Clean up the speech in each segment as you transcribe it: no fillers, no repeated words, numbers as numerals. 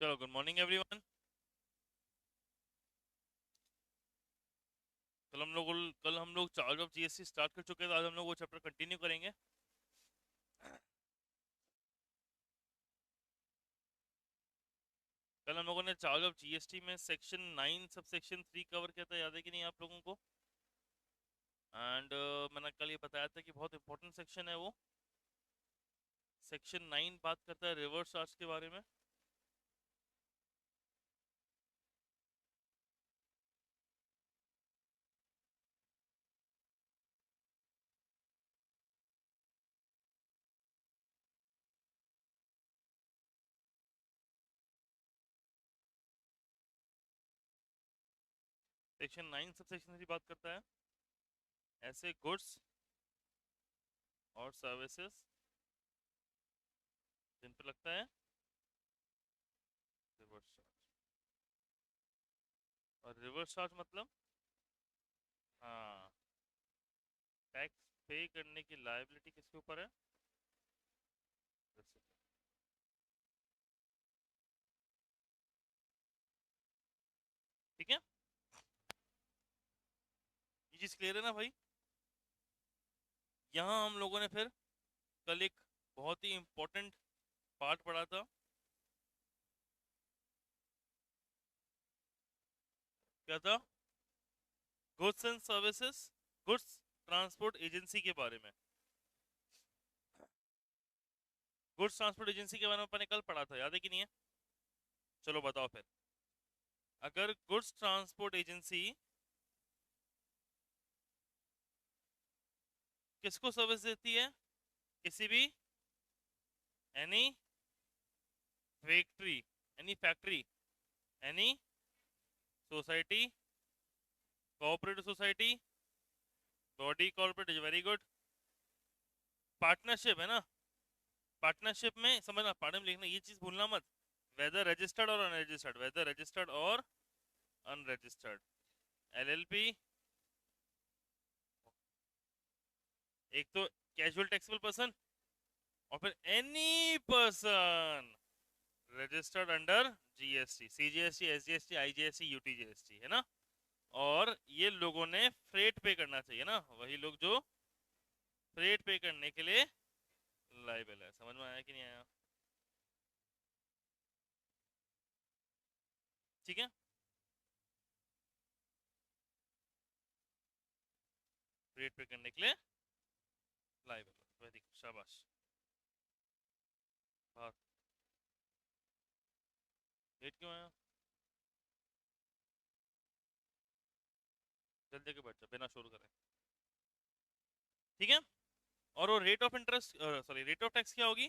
चलो, good morning everyone. कल हम लोग चार्ज ऑफ जीएसटी स्टार्ट कर चुके थे। आज हम लोग वो चैप्टर कंटिन्यू करेंगे। कल हम लोगों ने चार्ज ऑफ जीएसटी में सेक्शन 9 सब सेक्शन 3 कवर किया था, याद है कि नहीं आप लोगों को? एंड मैंने कल ये बताया था कि बहुत इंपॉर्टेंट सेक्शन है वो। सेक्शन 9 बात करता है रिवर्स चार्ज के बारे में। सेक्शन 9 सब सेक्शन 3 बात करता है ऐसे गुड्स और सर्विसेज जिन पे लगता है रिवर्स चार्ज। और रिवर्स चार्ज मतलब, हाँ, टैक्स पे करने की लायबिलिटी किसके ऊपर है? recipient। ठीक है, ये चीज क्लियर है ना भाई? यहाँ हम लोगों ने फिर कल एक बहुत ही इंपॉर्टेंट पार्ट पढ़ा था। क्या था? Goods and services, goods transport agency के बारे में। गुड्स ट्रांसपोर्ट एजेंसी के बारे में अपन ने कल पढ़ा था, याद है कि नहीं है? चलो बताओ फिर। अगर गुड्स ट्रांसपोर्ट एजेंसी किसको सर्विस देती है? किसी भी, any factory, any factory, any society, cooperative society, body corporate, is very good. Partnership है ना? पार्टनरशिप में समझना, पार्टनर में लिखना, ये चीज भूलना मत। वेदर रजिस्टर्ड और अनरजिस्टर्ड, वेदर रजिस्टर्ड और अनरजिस्टर्ड। एलएलपी, एक तो कैजुअल टैक्सेबल पर्सन, और फिर any person registered under GST, CGST, SGST, IGST, UTGST, है ना? और ये लोगों ने फ्रेट पे करना चाहिए ना, वही लोग जो फ्रेट पे करने के लिए लाइबल है। समझ में आया कि नहीं आया? ठीक है, फ्रेट पे करने के लिए लाइबल। वेरी गुड, शाबाश। बहुत लेट क्यों आया? जल्दी के बैठ जाओ बिना शोर करे। ठीक है, और वो rate of interest, sorry, rate of tax क्या होगी?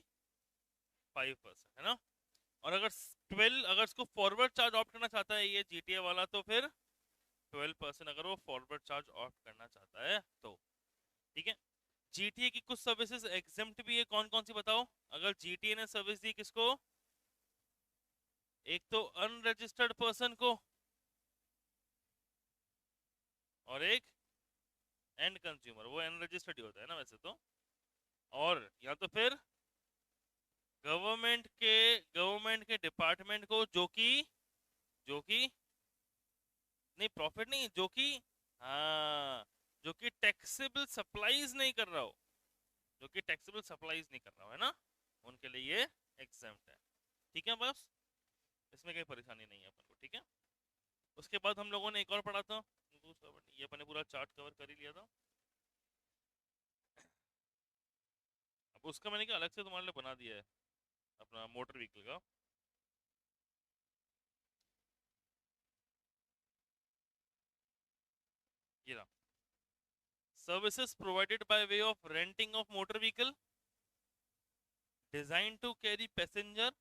5%, है ना? और अगर 12, अगर इसको फॉरवर्ड चार्ज ऑप्ट करना चाहता है ये जीटीए वाला, तो फिर 12% अगर वो फॉरवर्ड चार्ज ऑप्ट करना चाहता है तो। ठीक है, जीटीए की कुछ सर्विसेज एग्जेम्प्ट भी है, कौन कौन सी बताओ? अगर जीटीए ने सर्विस दी किसको? एक तो अनरजिस्टर्ड पर्सन को, और एक एंड कंज्यूमर, वो अनरजिस्टर्ड ही होता है ना वैसे तो। और या तो फिर गवर्नमेंट के डिपार्टमेंट को, जो कि नहीं, प्रॉफिट नहीं, जो कि, हाँ, जो कि टैक्सेबल सप्लाईज नहीं कर रहा हो, जो कि टैक्सेबल सप्लाईज नहीं कर रहा हो, है ना? उनके लिए ये एग्जाम्प्ट है। ठीक है, बस इसमें कोई परेशानी नहीं है अपन को। ठीक है, उसके बाद हम लोगों ने एक और पढ़ा था दूसरा, ये अपन ने पूरा चार्ट कवर कर ही लिया था। अब उसका मैंने क्या अलग से तुम्हारे लिए बना दिया है, अपना मोटर व्हीकल का। ये रहा, services provided by way of renting of motor vehicle design to carry passenger,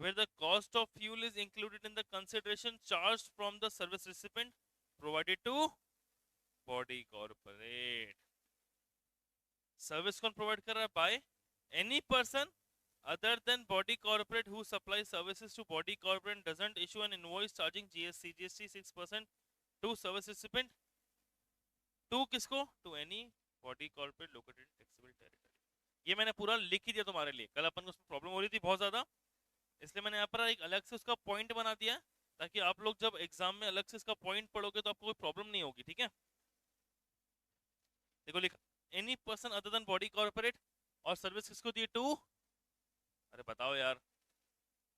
where the cost of fuel is included in the consideration charged from the service recipient provided to body corporate। Service कौन provide कर रहा है? Bye any person other than body corporate who supplies services to body corporate and doesn't issue an invoice charging GST 6% to service recipient, to किसको? to any body corporate located in taxable territory। ये मैंने पूरा लिख ही दिया तुम्हारे लिए, कल अपन को उसमें प्रॉब्लम हो रही थी बहुत ज्यादा, इसलिए मैंने यहाँ पर एक अलग से उसका पॉइंट बना दिया है, ताकि आप लोग जब एग्जाम में अलग से इसका पॉइंट पढ़ोगे तो आपको कोई प्रॉब्लम नहीं होगी, ठीक है। देखो लिखा, any person other than body corporate, और सर्विस किसको दी, टू, अरे बताओ यार,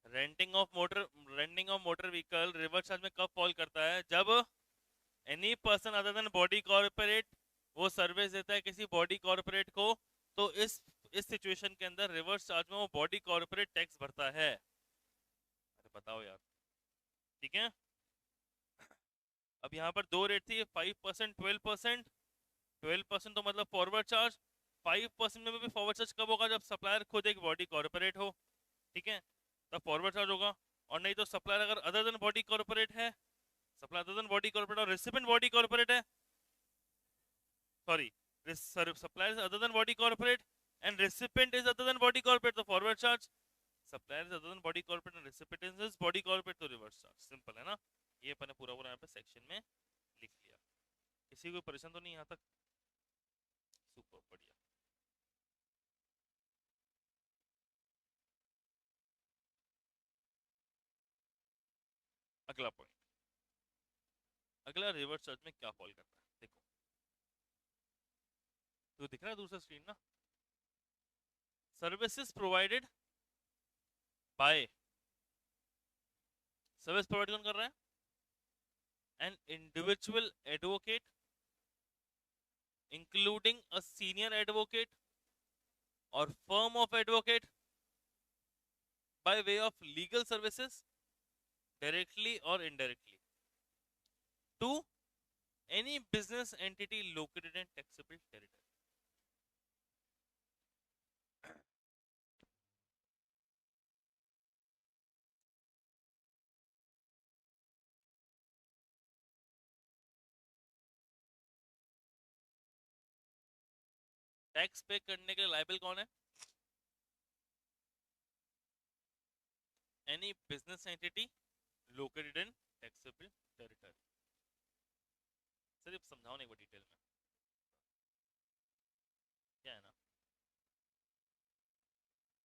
renting of motor vehicle reverse charge में कब फॉल करता है, जब any person other than body corporate वो सर्विस देता है किसी बॉडी कॉर्पोरेट को, तो इस सिचुएशन के अंदर रिवर्स चार्ज में वो बॉडी कॉर्पोरेट टैक्स भरता है। अरे बताओ यार, ठीक है। अब यहाँ पर दो रेट थी, 5%, 12%। 12% तो मतलब फॉरवर्ड चार्ज, 5% में भी फॉरवर्ड चार्ज कब होगा, जब सप्लायर खुद एक बॉडी कॉर्पोरेट हो, ठीक है, तब फॉरवर्ड चार्ज होगा। और नहीं तो सप्लायर अगर अदर देन बॉडी कॉर्पोरेट है, supplier other than body corporate और रेसिपिएंट बॉडी कॉर्पोरेट है, sorry, supplier is other than body corporate and recipient is other than body corporate, तो forward charge, supplier is other than body corporate and recipient is body corporate, तो reverse charge। Simple है ना, ये अपन ने पूरा पूरा यहाँ पे सेक्शन में लिख लिया। किसी को परेशान तो नहीं यहाँ तक? सुपर, बढ़िया। अगला पॉइंट, अगला रिवर्स चार्ज में क्या फॉल करता है, देखो तो दिख रहा है दूसरा स्क्रीन ना, services provided by, service provide कौन कर रहा है, an individual advocate including a senior advocate और firm of advocate by way of legal services directly or indirectly to any business entity located in taxable territory। Tax पे करने के लिए liable कौन है, any business entity located in taxable territory. सिर्फ समझाओ नहीं वो डिटेल में क्या है ना,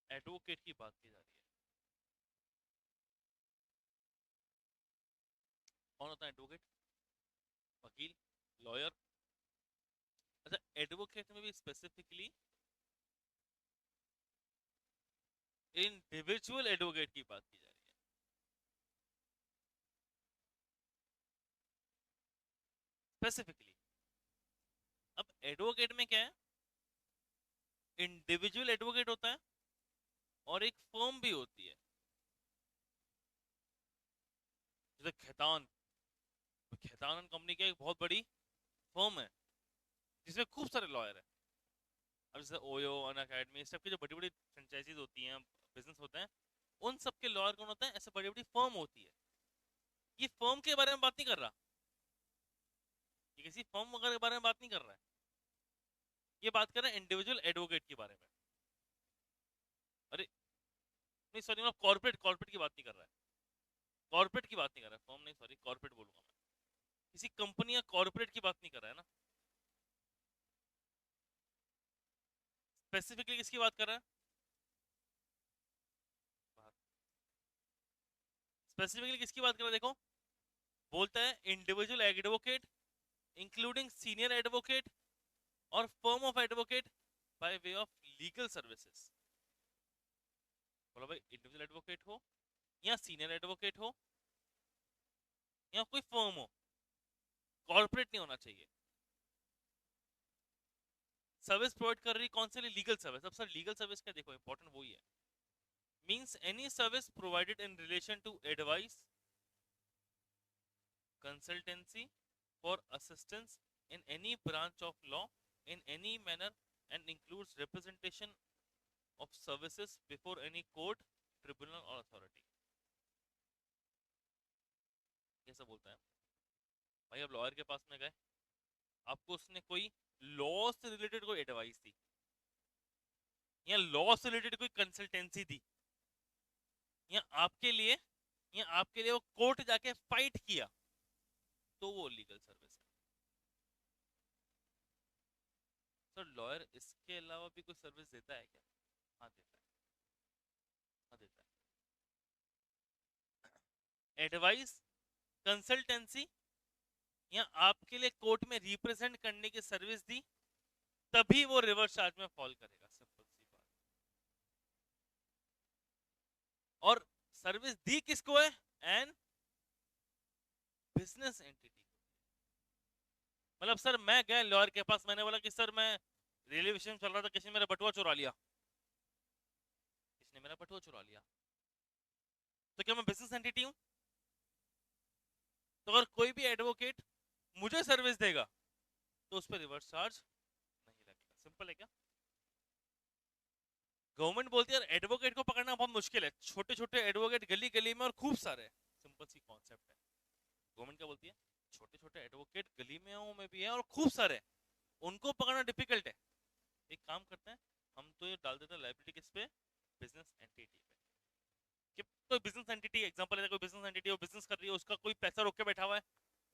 एडवोकेट की बात की जा रही है। कौन होता है एडवोकेट, वकील, लॉयर। अच्छा, एडवोकेट में भी स्पेसिफिकली इंडिविजुअल एडवोकेट की बात की जा रही है, स्पेसिफिकली। अब एडवोकेट में क्या है, इंडिविजुअल एडवोकेट होता है और एक फर्म भी होती है, जैसे खेतान, खेतान कंपनी की एक बहुत बड़ी फर्म है जिसमें खूब सारे लॉयर है। अब जैसे ओयो, अन अकेडमी, इस सब की जो बड़ी बड़ी फ्रेंचाइजीज होती हैं, बिजनेस होते हैं, उन सब के लॉयर कौन होते हैं, ऐसे बड़ी बड़ी फर्म होती है। ये फर्म के बारे में बात नहीं कर रहा, ये किसी फर्म वगैरह के बारे में बात नहीं कर रहा है, ये बात कर रहे हैं इंडिविजुअल एडवोकेट के बारे में। अरे नहीं सॉरी, मैं कॉर्पोरेट कॉर्पोरेट की बात नहीं कर रहा है, कॉर्पोरेट की बात नहीं कर रहा है, फर्म नहीं, सॉरी कॉर्पोरेट बोलूंगा मैं, किसी कंपनी या कॉर्पोरेट की बात नहीं कर रहा है ना, स्पेसिफिकली किसकी बात कर रहा है, स्पेसिफिकली किसकी बात कर रहा है, देखो बोलता है individual advocate including senior advocate और firm of advocate by way of legal services. बोलो भाई, इंडिविजुअल एडवोकेट हो या सीनियर एडवोकेट हो या कोई फर्म हो, कॉर्पोरेट नहीं होना चाहिए। सर्विस प्रोवाइड कर रही कौन से लिए, लीगल सर्विस। अब सर लीगल सर्विस क्या, देखो इंपॉर्टेंट वही है, means any service provided in relation to advice, consultancy for assistance in any branch of law in any manner and includes representation of services before any court, tribunal or authority। कैसा बोलता है भाई, अब lawyer के पास में गए, आपको उसने कोई लॉ से रिलेटेड कोई एडवाइस दी या लॉ से रिलेटेड कोई कंसल्टेंसी दी या आपके लिए वो कोर्ट जाके फाइट किया, तो वो लीगल सर्विस है। सर लॉयर इसके अलावा भी कोई सर्विस देता है क्या, हाँ देता है, हाँ देता है। एडवाइस, कंसल्टेंसी या आपके लिए कोर्ट में रिप्रेजेंट करने की सर्विस दी, तभी वो रिवर्स चार्ज में फॉल करेगा। सिंपल सी बात। और सर्विस दी किसको है? An business entity. मतलब सर मैं गया लॉयर के पास, मैंने बोला कि सर मैं रेलवे स्टेशन चल रहा था, किसी ने मेरा बटुआ चुरा लिया, किसने मेरा बटुआ चुरा लिया, तो क्या मैं बिजनेस एंटिटी हूं? तो अगर कोई भी एडवोकेट मुझे सर्विस देगा तो उस पर रिवर्स चार्ज नहीं लगेगा। सिंपल है क्या? गवर्नमेंट बोलती है यार एडवोकेट को पकड़ना बहुत मुश्किल है, छोटे छोटे एडवोकेट गली गली में और खूब सारे हैं। सिंपल सी कॉन्सेप्ट है। गवर्नमेंट क्या बोलती है? छोटे छोटे एडवोकेट गली में भी है और खूब सारे हैं, उनको पकड़ना डिफिकल्ट है। एक काम करते हैं, हम तो ये डाल देते हैं लाइबिलिटी किस पे? बिजनेस एंटिटी पे। कि कोई बिजनेस एंटिटी, एग्जांपल है कोई बिजनेस एंटिटी वो बिजनेस कर रही है, उसका कोई पैसा रोक के बैठा हुआ है,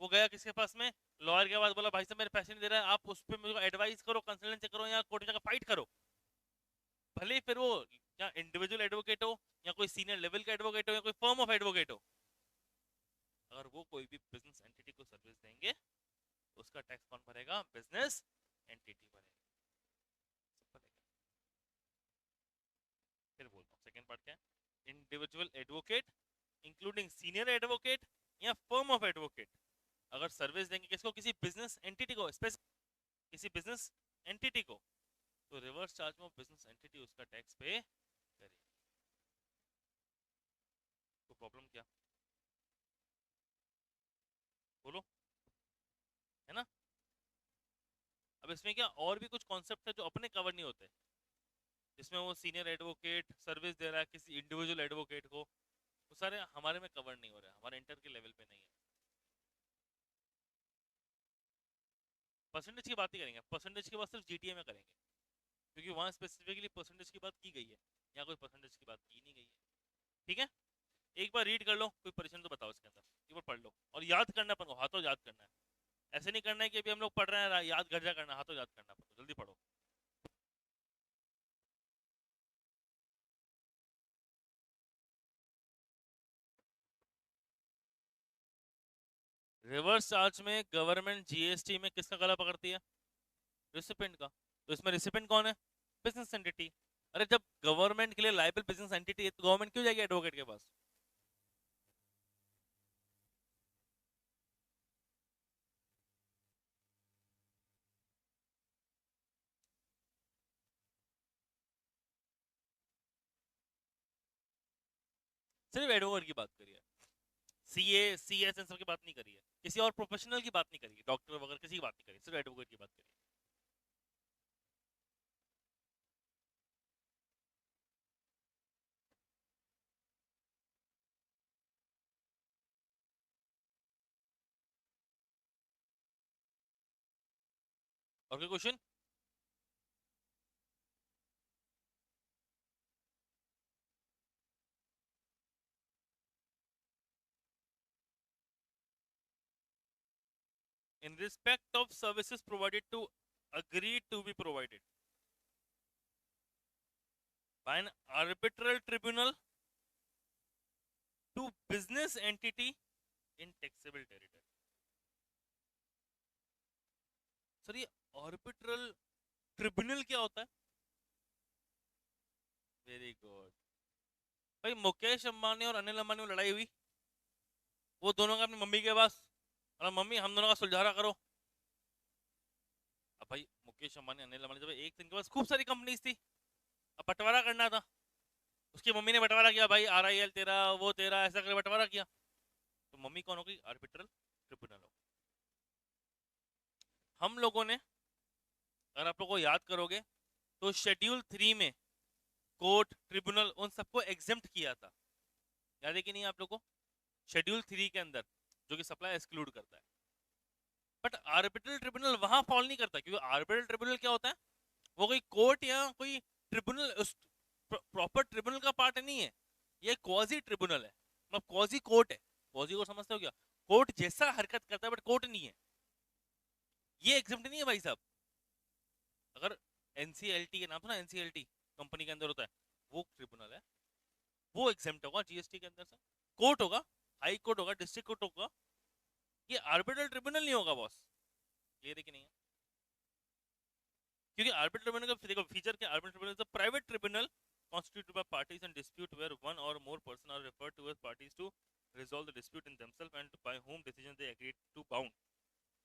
वो गया किसके पास में? लॉयर के पास, बोला भाई साहब मेरे पैसे नहीं दे रहा है, आप उस पर मुझे एडवाइस करो, कंसल्टेंसी करो या कोर्ट में जाकर फाइट करो। भले ही फिर वो या इंडिविजुअल एडवोकेट हो या कोई सीनियर लेवल का एडवोकेट हो या कोई फर्म ऑफ एडवोकेट हो, अगर वो कोई भी बिजनेस एंटिटी को सर्विस देंगे, उसका टैक्स कौन भरेगा? बिजनेस एंटिटी भरेगा। सिंपल है। फिर बोलता हूँ सेकंड पार्ट क्या है। Individual advocate including senior advocate या फर्म ऑफ एडवोकेट अगर सर्विस देंगे किसको? किसी बिजनेस एंटिटी को, किसी बिजनेस एंटिटी को, तो रिवर्स चार्ज में बिजनेस एंटिटी उसका टैक्स पे करेगी। तो प्रॉब्लम क्या? बोलो, है ना? अब इसमें क्या और भी कुछ कॉन्सेप्ट है जो अपने कवर नहीं होते, जिसमें वो सीनियर एडवोकेट सर्विस दे रहा है किसी इंडिविजुअल एडवोकेट को, वो सारे हमारे में कवर नहीं हो रहे, हमारे इंटर के लेवल पे नहीं है। परसेंटेज की बात नहीं करेंगे, परसेंटेज की बात सिर्फ जीटीए में करेंगे, क्योंकि वहां स्पेसिफिकली परसेंटेज की बात की गई है, यहाँ कोई परसेंटेज की बात की नहीं गई है। ठीक है, एक बार रीड कर लो, कोई परेशानी तो बताओ इसके अंदर, एक बार पढ़ लो और याद करना अपन को, हाथों याद करना है। ऐसे नहीं करना है कि अभी हम लोग पढ़ रहे हैं याद घर जा करना, हाथों याद करना अपन को, जल्दी पढ़ो। रिवर्स चार्ज में गवर्नमेंट जीएसटी में किसका गला पकड़ती है? रिसिपेंट का। तो इसमें रिसिपेंट कौन है? Business entity. अरे जब गवर्नमेंट के लिए लाइबल बिजनेस एंटिटी है, तो गवर्नमेंट क्यों जाएगी एडवोकेट के पास? सिर्फ एडवोकेट की बात करिए, सीए सीएस इन सब की बात नहीं करिए, किसी और प्रोफेशनल की बात नहीं करिए, डॉक्टर वगैरह किसी की बात नहीं करिए, सिर्फ एडवोकेट की बात करिए। और कोई question? In respect of services provided to agreed to be provided by an arbitral tribunal to business entity in taxable territory। Sir ये ऑर्बिट्रल ट्रिब्यूनल क्या होता है? वेरी गुड भाई, मुकेश अंबानी और अनिल अंबानी में लड़ाई हुई, वो दोनों का अपनी मम्मी के पास, और मम्मी हम दोनों का सुलझारा करो। अब भाई मुकेश अंबानी अनिल अंबानी जब एक दिन के पास खूब सारी कंपनीज थी, अब बंटवारा करना था, उसकी मम्मी ने बंटवारा किया, भाई आरआईएल तेरा, वो तेरा, ऐसा करके बंटवारा किया, तो मम्मी कौन हो गई? आर्बिट्रल ट्रिब्यूनल हो। हम लोगों ने, अगर आप लोगों को याद करोगे, तो शेड्यूल 3 में कोर्ट ट्रिब्यूनल उन सबको एग्जेम्प्ट किया था, याद है कि नहीं आप लोगों को? शेड्यूल 3 के अंदर, जो कि सप्लाई एक्सक्लूड करता है। बट आर्बिट्रल ट्रिब्यूनल वहां फॉल नहीं करता, क्योंकि आर्बिट्रल ट्रिब्यूनल क्या होता है? वो कोई कोर्ट या कोई ट्रिब्यूनल, प्रॉपर ट्रिब्यूनल का पार्ट नहीं है, ये क्वाजी ट्रिब्यूनल है, मतलब क्वाजी कोर्ट है। क्वाजी को समझते हो क्या? कोर्ट जैसा हरकत करता है बट कोर्ट नहीं है, ये एग्जेम्प्ट नहीं है भाई साहब। अगर एनसीएलटी के नाम सुना, एनसीएलटी कंपनी के अंदर होता है, वो ट्रिब्यूनल है, वो एग्जेम्प्ट होगा जीएसटी के अंदर से। कोर्ट होगा, हाई कोर्ट होगा, डिस्ट्रिक्ट कोर्ट होगा, ये आर्बिट्रल ट्रिब्यूनल नहीं होगा बॉस। क्लियर है कि नहीं है? क्योंकि आर्बिट्रल ट्रिब्यूनल का देखो फीचर क्या, arbitral tribunal is a private tribunal constituted by parties in dispute where one or more person are referred to as parties to resolve the dispute in themselves and by whom decision they agreed to bound.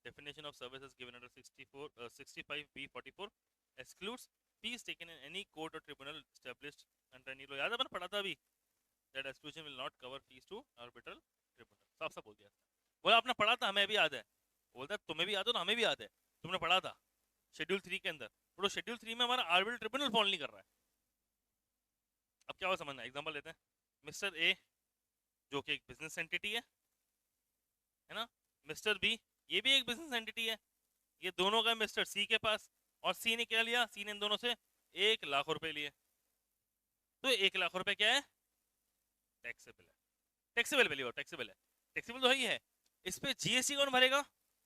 Definition of services given under 65B44 excludes fees taken in any court or tribunal established under any law. याद है अपन पढ़ा था अभी, that exclusion will not cover fees to arbitral tribunal. साफ साफ बोल दिया, बोला आपने पढ़ा था, हमें भी याद है, बोलता तुम्हें भी याद हो ना, हमें भी याद है, तुमने पढ़ा था शेड्यूल 3 के अंदर। तो शेड्यूल 3 में हमारा आर्बिट्रल ट्रिब्यूनल फॉलो नहीं कर रहा है। अब क्या हुआ समझना, एग्जांपल लेते हैं, मिस्टर ए जो कि एक बिजनेस एंटिटी है ना, मिस्टर बी ये भी एक बिजनेस एंटिटी है, ये दोनों का मिस्टर सी के पास, और सी ने क्या लिया, सी ने इन दोनों से 1,00,000 रुपए लिए, तो 1,00,000 रुपए क्या है, टैक्सेबल है, टैक्सेबल वैल्यू, टैक्सेबल है, टैक्सेबल तो ही है। इस पे जीएसटी कौन भरेगा,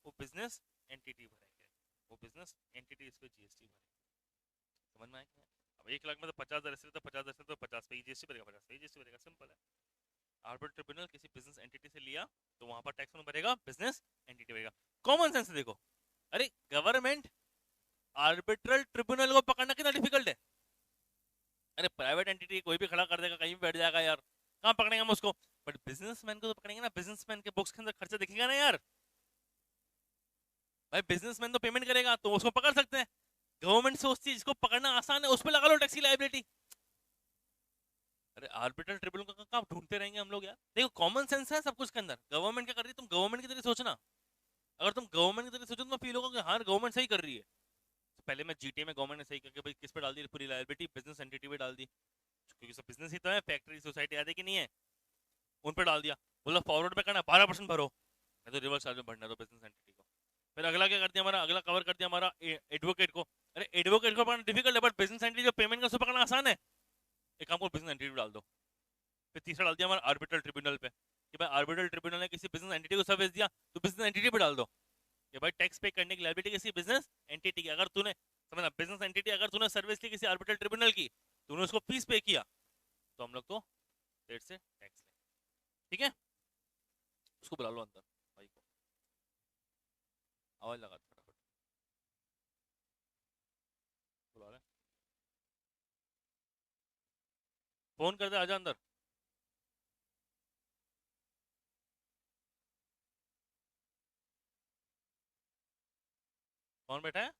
वो बिजनेस एंटिटी भरेंगे, वो बिजनेस एंटिटी इस पे जीएसटी भरेगी। समझ में आया? अब 1,00,000 में तो 50,000 तो 50,000 तो 50 पे जीएसटी भरेगा, 50 पे जीएसटी भरेगा, सिंपल है। आर्बिट्रल ट्रिब्यूनल किसी बिजनेस एंटिटी से लिया तो वहां पर टैक्स कौन भरेगा, बिजनेस एंटिटी भरेगा। कॉमन सेंस से देखो, अरे गवर्नमेंट आर्बिट्रल ट्रिब्यूनल को पकड़ना कितना डिफिकल्ट है, अरे प्राइवेट एंटिटी कोई भी खड़ा कर देगा, कहीं भी बैठ जाएगा यार, कहाँ पकड़ेंगे हम उसको, बट बिजनेसमैन को तो पकड़ेंगे ना, बिजनेसमैन के बुक्स के अंदर खर्चा दिखेगा ना यार, भाई बिजनेसमैन तो पेमेंट करेगा तो उसको पकड़ सकते हैं। गवर्नमेंट सोचती है जिसको पकड़ना आसान है उस पर लगा लो टैक्स की लायबिलिटी। अरे आर्बिट्रल ट्रिब्यूनल का कहाँ ढूंढते रहेंगे हम लोग यार, देखो कॉमन सेंस है सब कुछ के अंदर। गवर्नमेंट क्या कर रही है, तुम गवर्नमेंट की तरह सोचना, अगर तुम गवर्नमेंट की तरह सोचो तो मैं फील होगा कि हाँ गवर्नमेंट सही कर रही है। तो पहले मैं जीटीए में गवर्नमेंट ने सही करके भाई किस पे डाल दी पूरी लायबिलिटी, बिजनेस एंटिटी पे डाल दी, क्योंकि सब बिजनेस ही तो है, फैक्ट्री सोसाइटी आदि की नहीं है, उन पे डाल दिया। बोला फॉरवर्ड पे करना 12% भरो, नहीं तो रिवर्स चार्ज में भरना दो बिजनेस एंटिटी को। फिर अगला क्या कर दिया हमारा, अगला कवर कर दिया हमारा एडवोकेट को। अरे एडवोकेट को पकड़ना डिफिकल्ट है, बट बिजनेस एंटिटी जो पेमेंट का उसको पकड़ना आसान है, एक काम को बिजनेस एंटिटी डाल दो। फिर तीसरा डाल दिया हमारा आर्बिट्रल ट्रिब्यूनल पे, कि भाई आर्बिट्रल ट्रिब्यूनल ने किसी बिजनेस एंटिटी को सर्विस दिया तो बिजनेस एंटिटी पे डाल दो कि भाई टैक्स पे करने की लायबिलिटी किसी बिजनेस एंटिटी की, अगर तूने समझना बिजनेस एंटिटी अगर तूने सर्विस ली किसी आर्बिट्रल ट्रिब्यूनल की, तूने उसको फीस पे किया तो हम लोग तो देर से टैक्स लें। ठीक है, उसको बुला लो अंदर भाई को, आवाज लगा फटाफट, बुला ले, फोन कर दे, आजा अंदर। कौन बैठा है,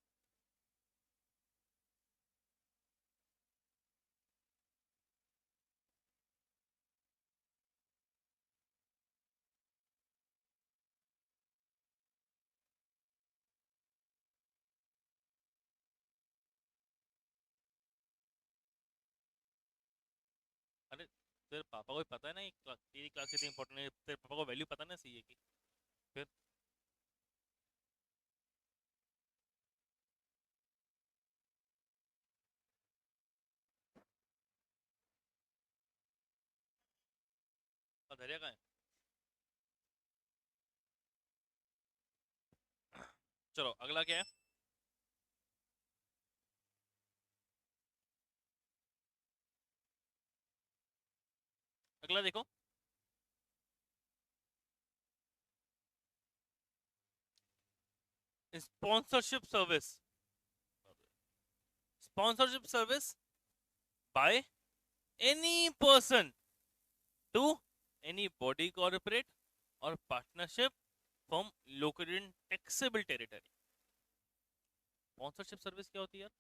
अरे तेरे पापा को भी पता है ना तेरी क्लास कितनी इंपॉर्टेंट है, तेरे पापा को वैल्यू पता है ना सीए की। फिर धैर्य कहाँ है, चलो अगला क्या है, अगला देखो, sponsorship service, sponsorship service by any person to any body corporate or partnership from located in taxable territory। sponsorship service क्या होती है यार,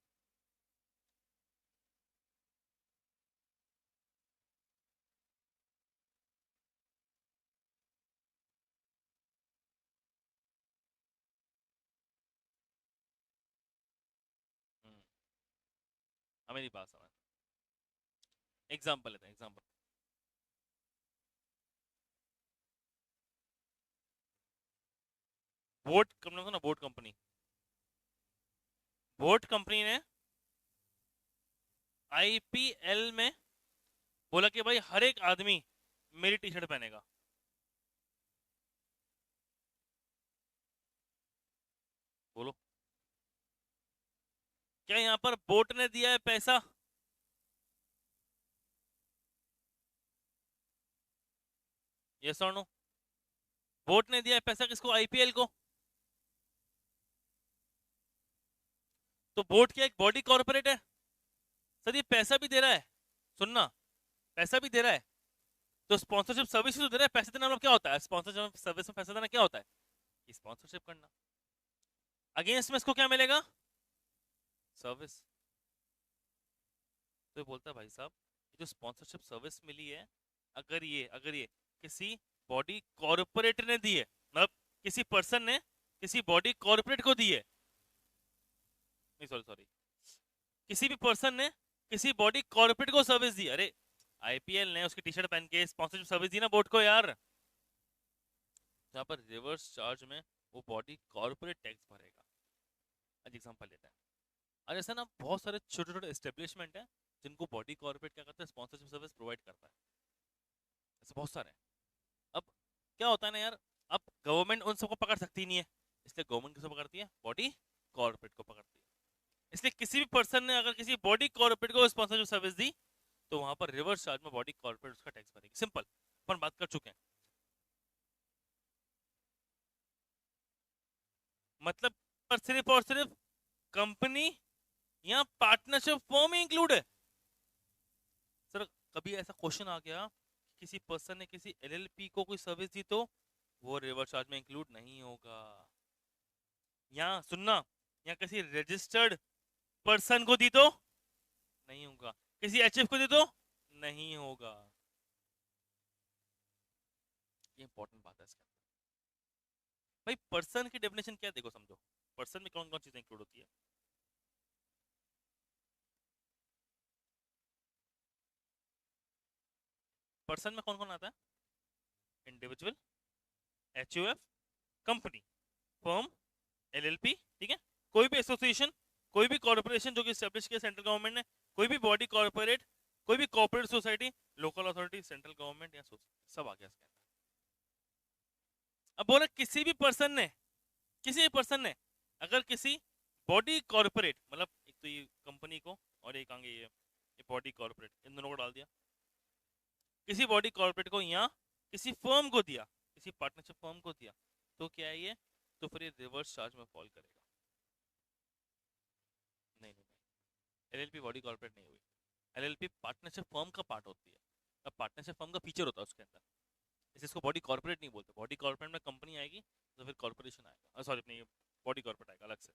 हमें नहीं पास समझ। एग्जाम्पल लेते हैं, एग्जाम्पल, बोट कंपनी ना, बोट कंपनी, बोट कंपनी ने आईपीएल में बोला कि भाई हर एक आदमी मेरी टी शर्ट पहनेगा, बोलो क्या यहाँ पर बोट ने दिया है पैसा, यस और नो, बोर्ड ने दिया है पैसा किसको? आईपीएल को। तो बोर्ड क्या एक बॉडी कॉर्पोरेट है? सर ये पैसा भी दे रहा है, सुनना, पैसा भी दे रहा है, तो स्पॉन्सरशिप सर्विस तो दे रहा है। पैसे देना मतलब क्या होता है? स्पॉन्सरशिप सर्विस में पैसा देना क्या होता है? स्पॉन्सरशिप करना। अगेंस्ट में इसको क्या मिलेगा? सर्विस। तो ये बोलता है भाई साहब ये जो स्पॉन्सरशिप सर्विस मिली है, अगर ये किसी बॉडी कॉर्पोरेट ने दी है, मतलब किसी पर्सन ने किसी बॉडी कॉर्पोरेट को दी है, नहीं सॉरी सॉरी, किसी भी पर्सन ने किसी बॉडी कॉर्पोरेट को सर्विस दी, अरे आईपीएल ने उसकी टी शर्ट पहन के स्पॉन्सरशिप सर्विस दी ना बोर्ड को यार, जहां पर रिवर्स चार्ज में वो बॉडी कॉर्पोरेट टैक्स भरेगा। आज एग्जांपल लेते हैं। आज ऐसा ना बहुत सारे छोटे छोटे एस्टेब्लिशमेंट है जिनको बॉडी कॉर्पोरेट क्या करता है? स्पॉन्सरशिप सर्विस प्रोवाइड करता है। ऐसे बहुत सारे हैं। अब क्या होता है ना यार, अब गवर्नमेंट उन सबको पकड़ सकती नहीं है, इसलिए गवर्नमेंट किसको पकड़ती है? बॉडी कॉर्पोरेट को पकड़ती है। इसलिए किसी भी पर्सन ने अगर किसी बॉडी कॉर्पोरेट को स्पॉन्सरशिप सर्विस दी तो वहां पर रिवर्स चार्ज में बॉडी कॉर्पोरेट उसका टैक्स भरेगी। सिंपल, अपन बात कर चुके हैं। मतलब पर सिर्फ और सिर्फ कंपनी या पार्टनरशिप फॉर्म ही इंक्लूड है। सर कभी ऐसा क्वेश्चन आ गया किसी पर्सन ने किसी एलएलपी को कोई सर्विस दी तो वो रिवर्स चार्ज में इंक्लूड नहीं होगा। या सुनना, या किसी रजिस्टर्ड पर्सन को दी तो नहीं होगा, किसी एचएफ को दी तो नहीं होगा। ये इंपॉर्टेंट बात है इसके अंदर। भाई पर्सन की डेफिनेशन क्या है? देखो समझो, पर्सन में कौन कौन चीजें इंक्लूड होती है। पर्सन में कौन कौन आता है? Individual, HUF, company, firm, LLP, ठीक है, कोई भी एसोसिएशन, कोई भी कॉर्पोरेशन जो कि एस्टेब्लिश किया सेंट्रल गवर्नमेंट ने, कोई भी बॉडी कॉर्पोरेट, कोई भी corporate society, local authority, central government या सब आ गया इसके अंदर। अब बोला किसी भी पर्सन ने, किसी भी पर्सन ने अगर किसी बॉडी कॉर्पोरेट, मतलब एक तो ये कंपनी को और एक आगे ये बॉडी कॉर्पोरेट, इन दोनों को डाल दिया, किसी बॉडी कॉर्पोरेट को या किसी फर्म को दिया, किसी पार्टनरशिप फर्म को दिया, तो क्या है ये? तो फिर ये रिवर्स चार्ज में फॉल करेगा। नहीं नहीं नहीं, एलएलपी बॉडी कॉर्पोरेट नहीं हुई। एलएलपी पार्टनरशिप फर्म का पार्ट होती है। अब पार्टनरशिप फर्म का फीचर होता है उसके अंदर, इसे इसको बॉडी कॉर्पोरेट नहीं बोलते। बॉडी कॉर्पोरेट में कंपनी आएगी तो फिर कॉर्पोरेशन आएगा, सॉरी अपनी बॉडी कॉर्पोरेट आएगा अलग से।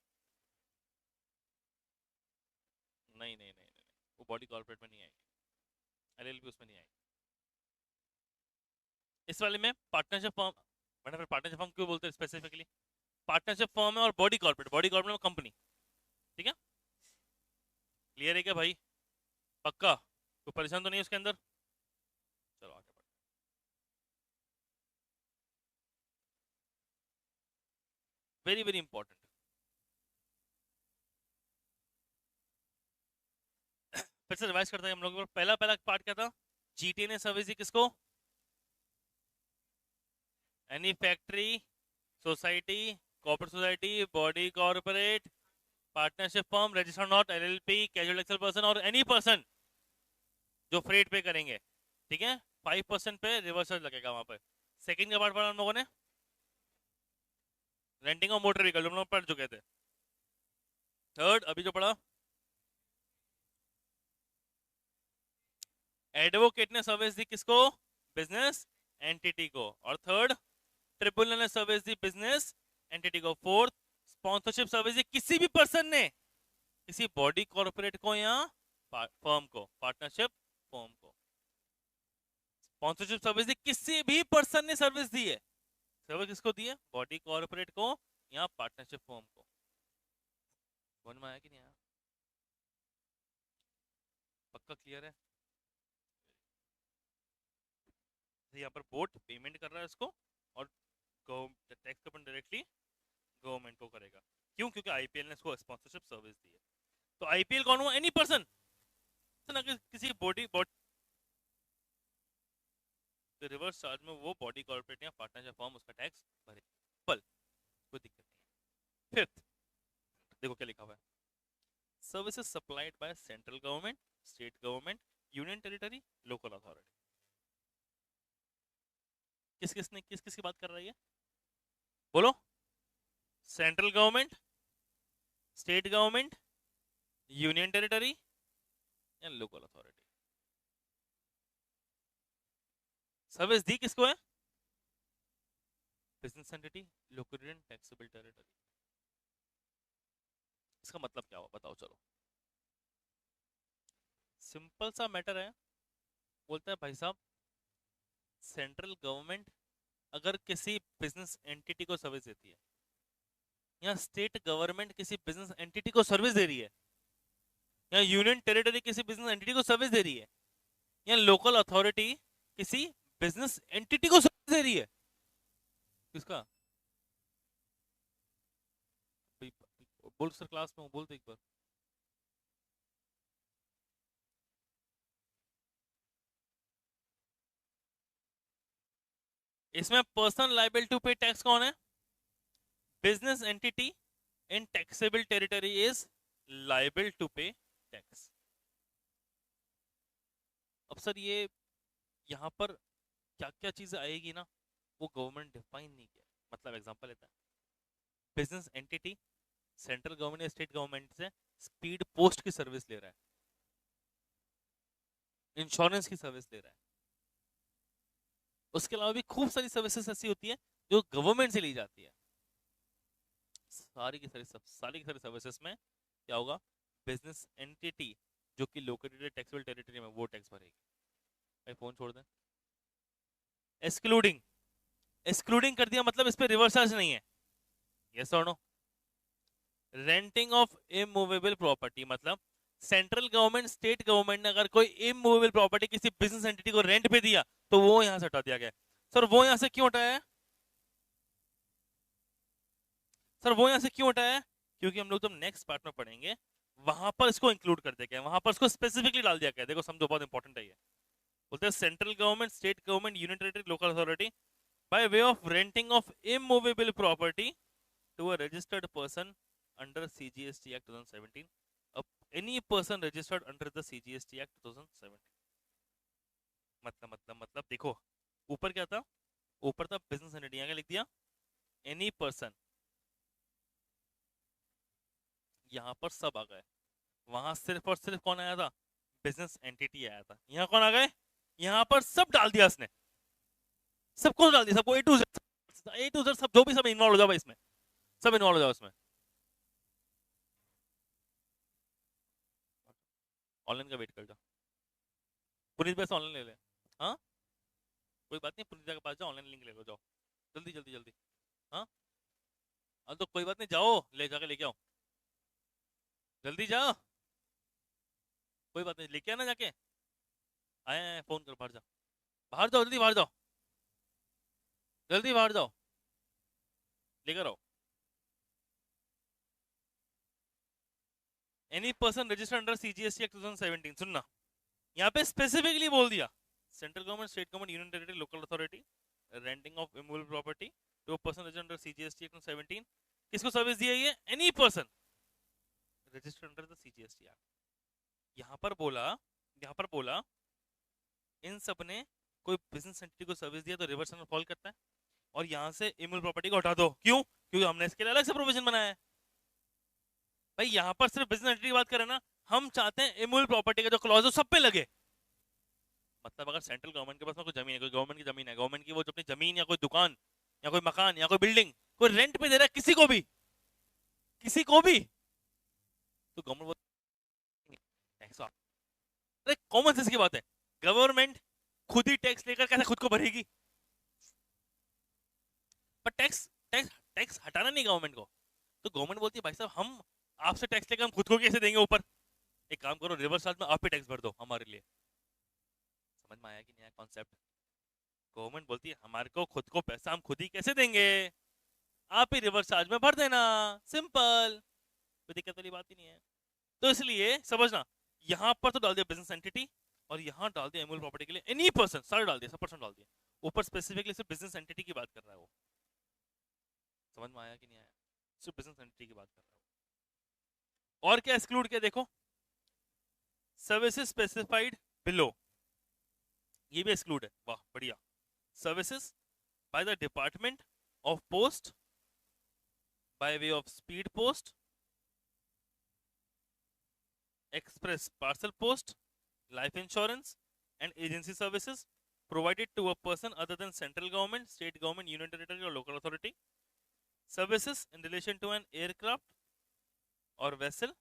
नहीं नहीं नहीं नहीं, वो बॉडी कॉर्पोरेट में नहीं आएगी, एलएलपी उसमें नहीं आएगी। इस वाले में पार्टनरशिप फर्म, मैंने फिर पार्टनरशिप फर्म क्यों बोलते हैं स्पेसिफिकली? पार्टनरशिप फर्म है और बॉडी कॉर्पोरेट, बॉडी कॉर्पोरेट में कंपनी, ठीक है। क्लियर है क्या भाई? पक्का? कोई परेशान तो नहीं है उसके अंदर? चलो आगे बढ़ते हैं। Very very important. फिर से रिवाइज करते हैं हम लोग। पहला पहला पार्ट क्या था? जीटीए ने सर्विस दी किसको? Any factory, society, corporate society, body corporate, partnership firm, registered not, LLP, casual एक्सल पर्सन और एनी पर्सन जो फ्रेट पे करेंगे, ठीक है। 5% पे रिवर्सल लगेगा वहां पर। सेकंड का पार्ट पढ़ा हम लोगों ने, रेंटिंग ऑफ मोटर व्हीकल, हम लोग पढ़ चुके थे। थर्ड अभी जो पढ़ा, एडवोकेट ने सर्विस दी किसको? बिजनेस एंटिटी को। और थर्ड, ट्रिब्यूनल ने सर्विस दी बिजनेस एंटिटी को। फोर्थ, स्पॉन्सरशिप सर्विस दी किसी भी पर्सन ने किसी बॉडी कॉर्पोरेट को या फर्म को, पार्टनरशिप फर्म को। स्पॉन्सरशिप सर्विस दी किसी भी पर्सन ने सर्विस दी है। सर्विस किसको दी है? बॉडी कॉर्पोरेट को या पार्टनरशिप फर्म को। समझ में आया कि नहीं आया? पक्का क्लियर है? यहाँ पर बोर्ड पेमेंट कर रहा है इसको और टैक्स पेमेंट डायरेक्टली गवर्नमेंट को करेगा। क्यों? क्योंकि आईपीएल ने इसको स्पॉन्सरशिप सर्विस दी है। तो आईपीएल कौन हुआ? एनी पर्सन, अगर किसी बॉडी तो रिवर्स चार्ज में वो बॉडी कॉर्पोरेट या पार्टनरशिप फर्म उसका टैक्स भरे, पल कोई दिक्कत नहीं है। फिफ्थ देखो क्या लिखा हुआ है, services supplied by central government, state government, union territory, local authority. किस किस की बात कर रही है? बोलो, central government, state government, union territory या लोकल अथॉरिटी। सर्विस दी किसको है? Business entity located in taxable territory. इसका मतलब क्या हुआ बताओ चलो। सिंपल सा मैटर है, बोलता है भाई साहब सेंट्रल गवर्नमेंट अगर किसी बिजनेस एंटिटी को सर्विस देती है, या स्टेट गवर्नमेंट किसी बिजनेस एंटिटी को सर्विस दे रही है, या यूनियन टेरिटरी किसी बिजनेस एंटिटी को सर्विस दे रही है, या लोकल अथॉरिटी किसी बिजनेस एंटिटी को सर्विस दे रही है, किसका? बोल सर, क्लास में बोल तो एक बार। इसमें person liable to pay tax कौन है? Business entity in taxable territory is liable to pay tax. अब सर ये यहाँ पर क्या क्या चीजें आएगी ना, वो गवर्नमेंट डिफाइन नहीं किया। मतलब एग्जांपल लेता है, बिजनेस एंटिटी सेंट्रल गवर्नमेंट या स्टेट गवर्नमेंट से स्पीड पोस्ट की सर्विस ले रहा है, इंश्योरेंस की सर्विस ले रहा है, उसके अलावा भी खूब सारी सर्विसेज ऐसी होती है जो गवर्नमेंट से ली जाती है। सारी की सारी सर्विसेज में क्या होगा? बिजनेस एंटिटी जो कि लोकेटेड टैक्सेबल टेरिटरी में वो टैक्स भरेगी। भाई फोन छोड़ दें। एक्सक्लूडिंग, एक्सक्लूडिंग कर दिया मतलब इस पे रिवर्स चार्ज नहीं है। यस और no? Renting of immovable property मतलब सेंट्रल गवर्नमेंट स्टेट गवर्नमेंट ने अगर कोई इमूवेबल प्रॉपर्टी किसी बिजनेस एंटिटी को रेंट पे दिया तो वो यहां से हटा दिया गया। सर वो यहां से क्यों हटाया है? सर वो यहां से क्यों हटाया है? क्योंकि हम लोग जब नेक्स्ट पार्ट में पढ़ेंगे वहां पर इसको इंक्लूड कर दिया गया, वहां पर इसको स्पेसिफिकली डाल दिया गया। देखो समझो, बहुत इंपॉर्टेंट है ये। बोलते हैं central government, state government, union territory, local authority by way of renting of immovable property to a registered person under CGST Act 2017, any person registered under the CGST Act 2017। मतलब देखो, ऊपर क्या था? ऊपर था बिजनेस एंटिटी, यहाँ क्या लिख दिया? Any person. यहाँ पर सब आ गए, वहां सिर्फ और सिर्फ कौन आया था? बिजनेस एंटिटी आया था। यहाँ कौन आ गए? यहाँ पर सब डाल दिया इसने, सबको डाल दिया, सबको A to Z, A to Z सब, जो भी सब इन्वॉल्व हो जाओ इसमें, सब इन्वॉल्व हो जाओ इसमें। ऑनलाइन का वेट कर जा, पुनीत भाई से ऑनलाइन ले ले। हाँ कोई बात नहीं, पुनीत के पास जाओ, ऑनलाइन लिंक ले लो, जाओ जल्दी जल्दी जल्दी। हाँ अब तो कोई बात नहीं, जाओ ले जाके लेके आओ, जल्दी जाओ, कोई बात नहीं लेके आना जाके। आए आए फोन करो, बाहर जा, बाहर जाओ, जल्दी बाहर जाओ, जल्दी बाहर जाओ, लेकर आओ। Any person registered under CGST act 2017, सुनना, यहाँ पे स्पेसिफिकली बोल दिया central government, state government, union territory, local authority renting of immovable property to a person registered under CGST act 2017। किसको सर्विस दी है ये? Any person registered under the CGST act. यहाँ पर बोला, यहाँ पर बोला इन सब ने कोई बिजनेस एंटिटी को सर्विस दिया तो रिवर्स में फॉल करता है, और यहाँ से इमूवेबल प्रॉपर्टी को हटा दो। क्यों? क्योंकि हमने इसके लिए अलग से प्रोविजन बनाया है। भाई यहाँ पर सिर्फ बिजनेस एंटिटी की बात करें ना, हम चाहते हैं इमूवेबल प्रॉपर्टी का जो क्लॉज है सब पे लगे। मतलब अगर सेंट्रल गवर्नमेंट के पास में कोई जमीन है, कोई गवर्नमेंट की जमीन है, गवर्नमेंट की वो जो अपनी जमीन या कोई दुकान या कोई मकान या कोई बिल्डिंग कोई रेंट पे दे रहा है किसी को भी, किसी को भी, तो गवर्नमेंट टैक्स, अरे कॉमन सेंस की बात है, गवर्नमेंट खुद ही टैक्स लेकर कैसे खुद को भरेगी? पर टैक्स टैक्स टैक्स हटाना नहीं गवर्नमेंट को, तो गवर्नमेंट बोलती है भाई साहब हम आपसे टैक्स लेकर हम खुद को कैसे देंगे ऊपर, एक काम करो रिवर्स चार्ज में आप ही टैक्स भर दो हमारे लिए। समझ में आया कि नहीं आया कॉन्सेप्ट? गवर्नमेंट बोलती है हमारे को खुद को पैसा हम खुद ही कैसे देंगे, आप ही रिवर्स चार्ज में भर देना, सिंपल, कोई दिक्कत वाली बात ही नहीं है। तो इसलिए समझना, यहाँ पर तो डाल दिया बिजनेस एंटिटी, और यहाँ डाल दिया इमूवेबल प्रॉपर्टी के लिए एनी पर्सन, सारे डाल दिया, सब पर्सन डाल दिया, ऊपर स्पेसिफिकली सिर्फ बिजनेस एंटिटी की बात कर रहा है वो। समझ में आया कि नहीं आया? सिर्फ बिजनेस एंटिटी की बात कर रहा है। और क्या एक्सक्लूड किया देखो, सर्विसेज स्पेसिफाइड बिलो, ये भी एक्सक्लूड है, वाह बढ़िया। Services by the department of post by way of speed post, express parcel post, life insurance, and agency services provided to a person other than central government, state government, union territory, or local authority. Services in relation to an aircraft or vessel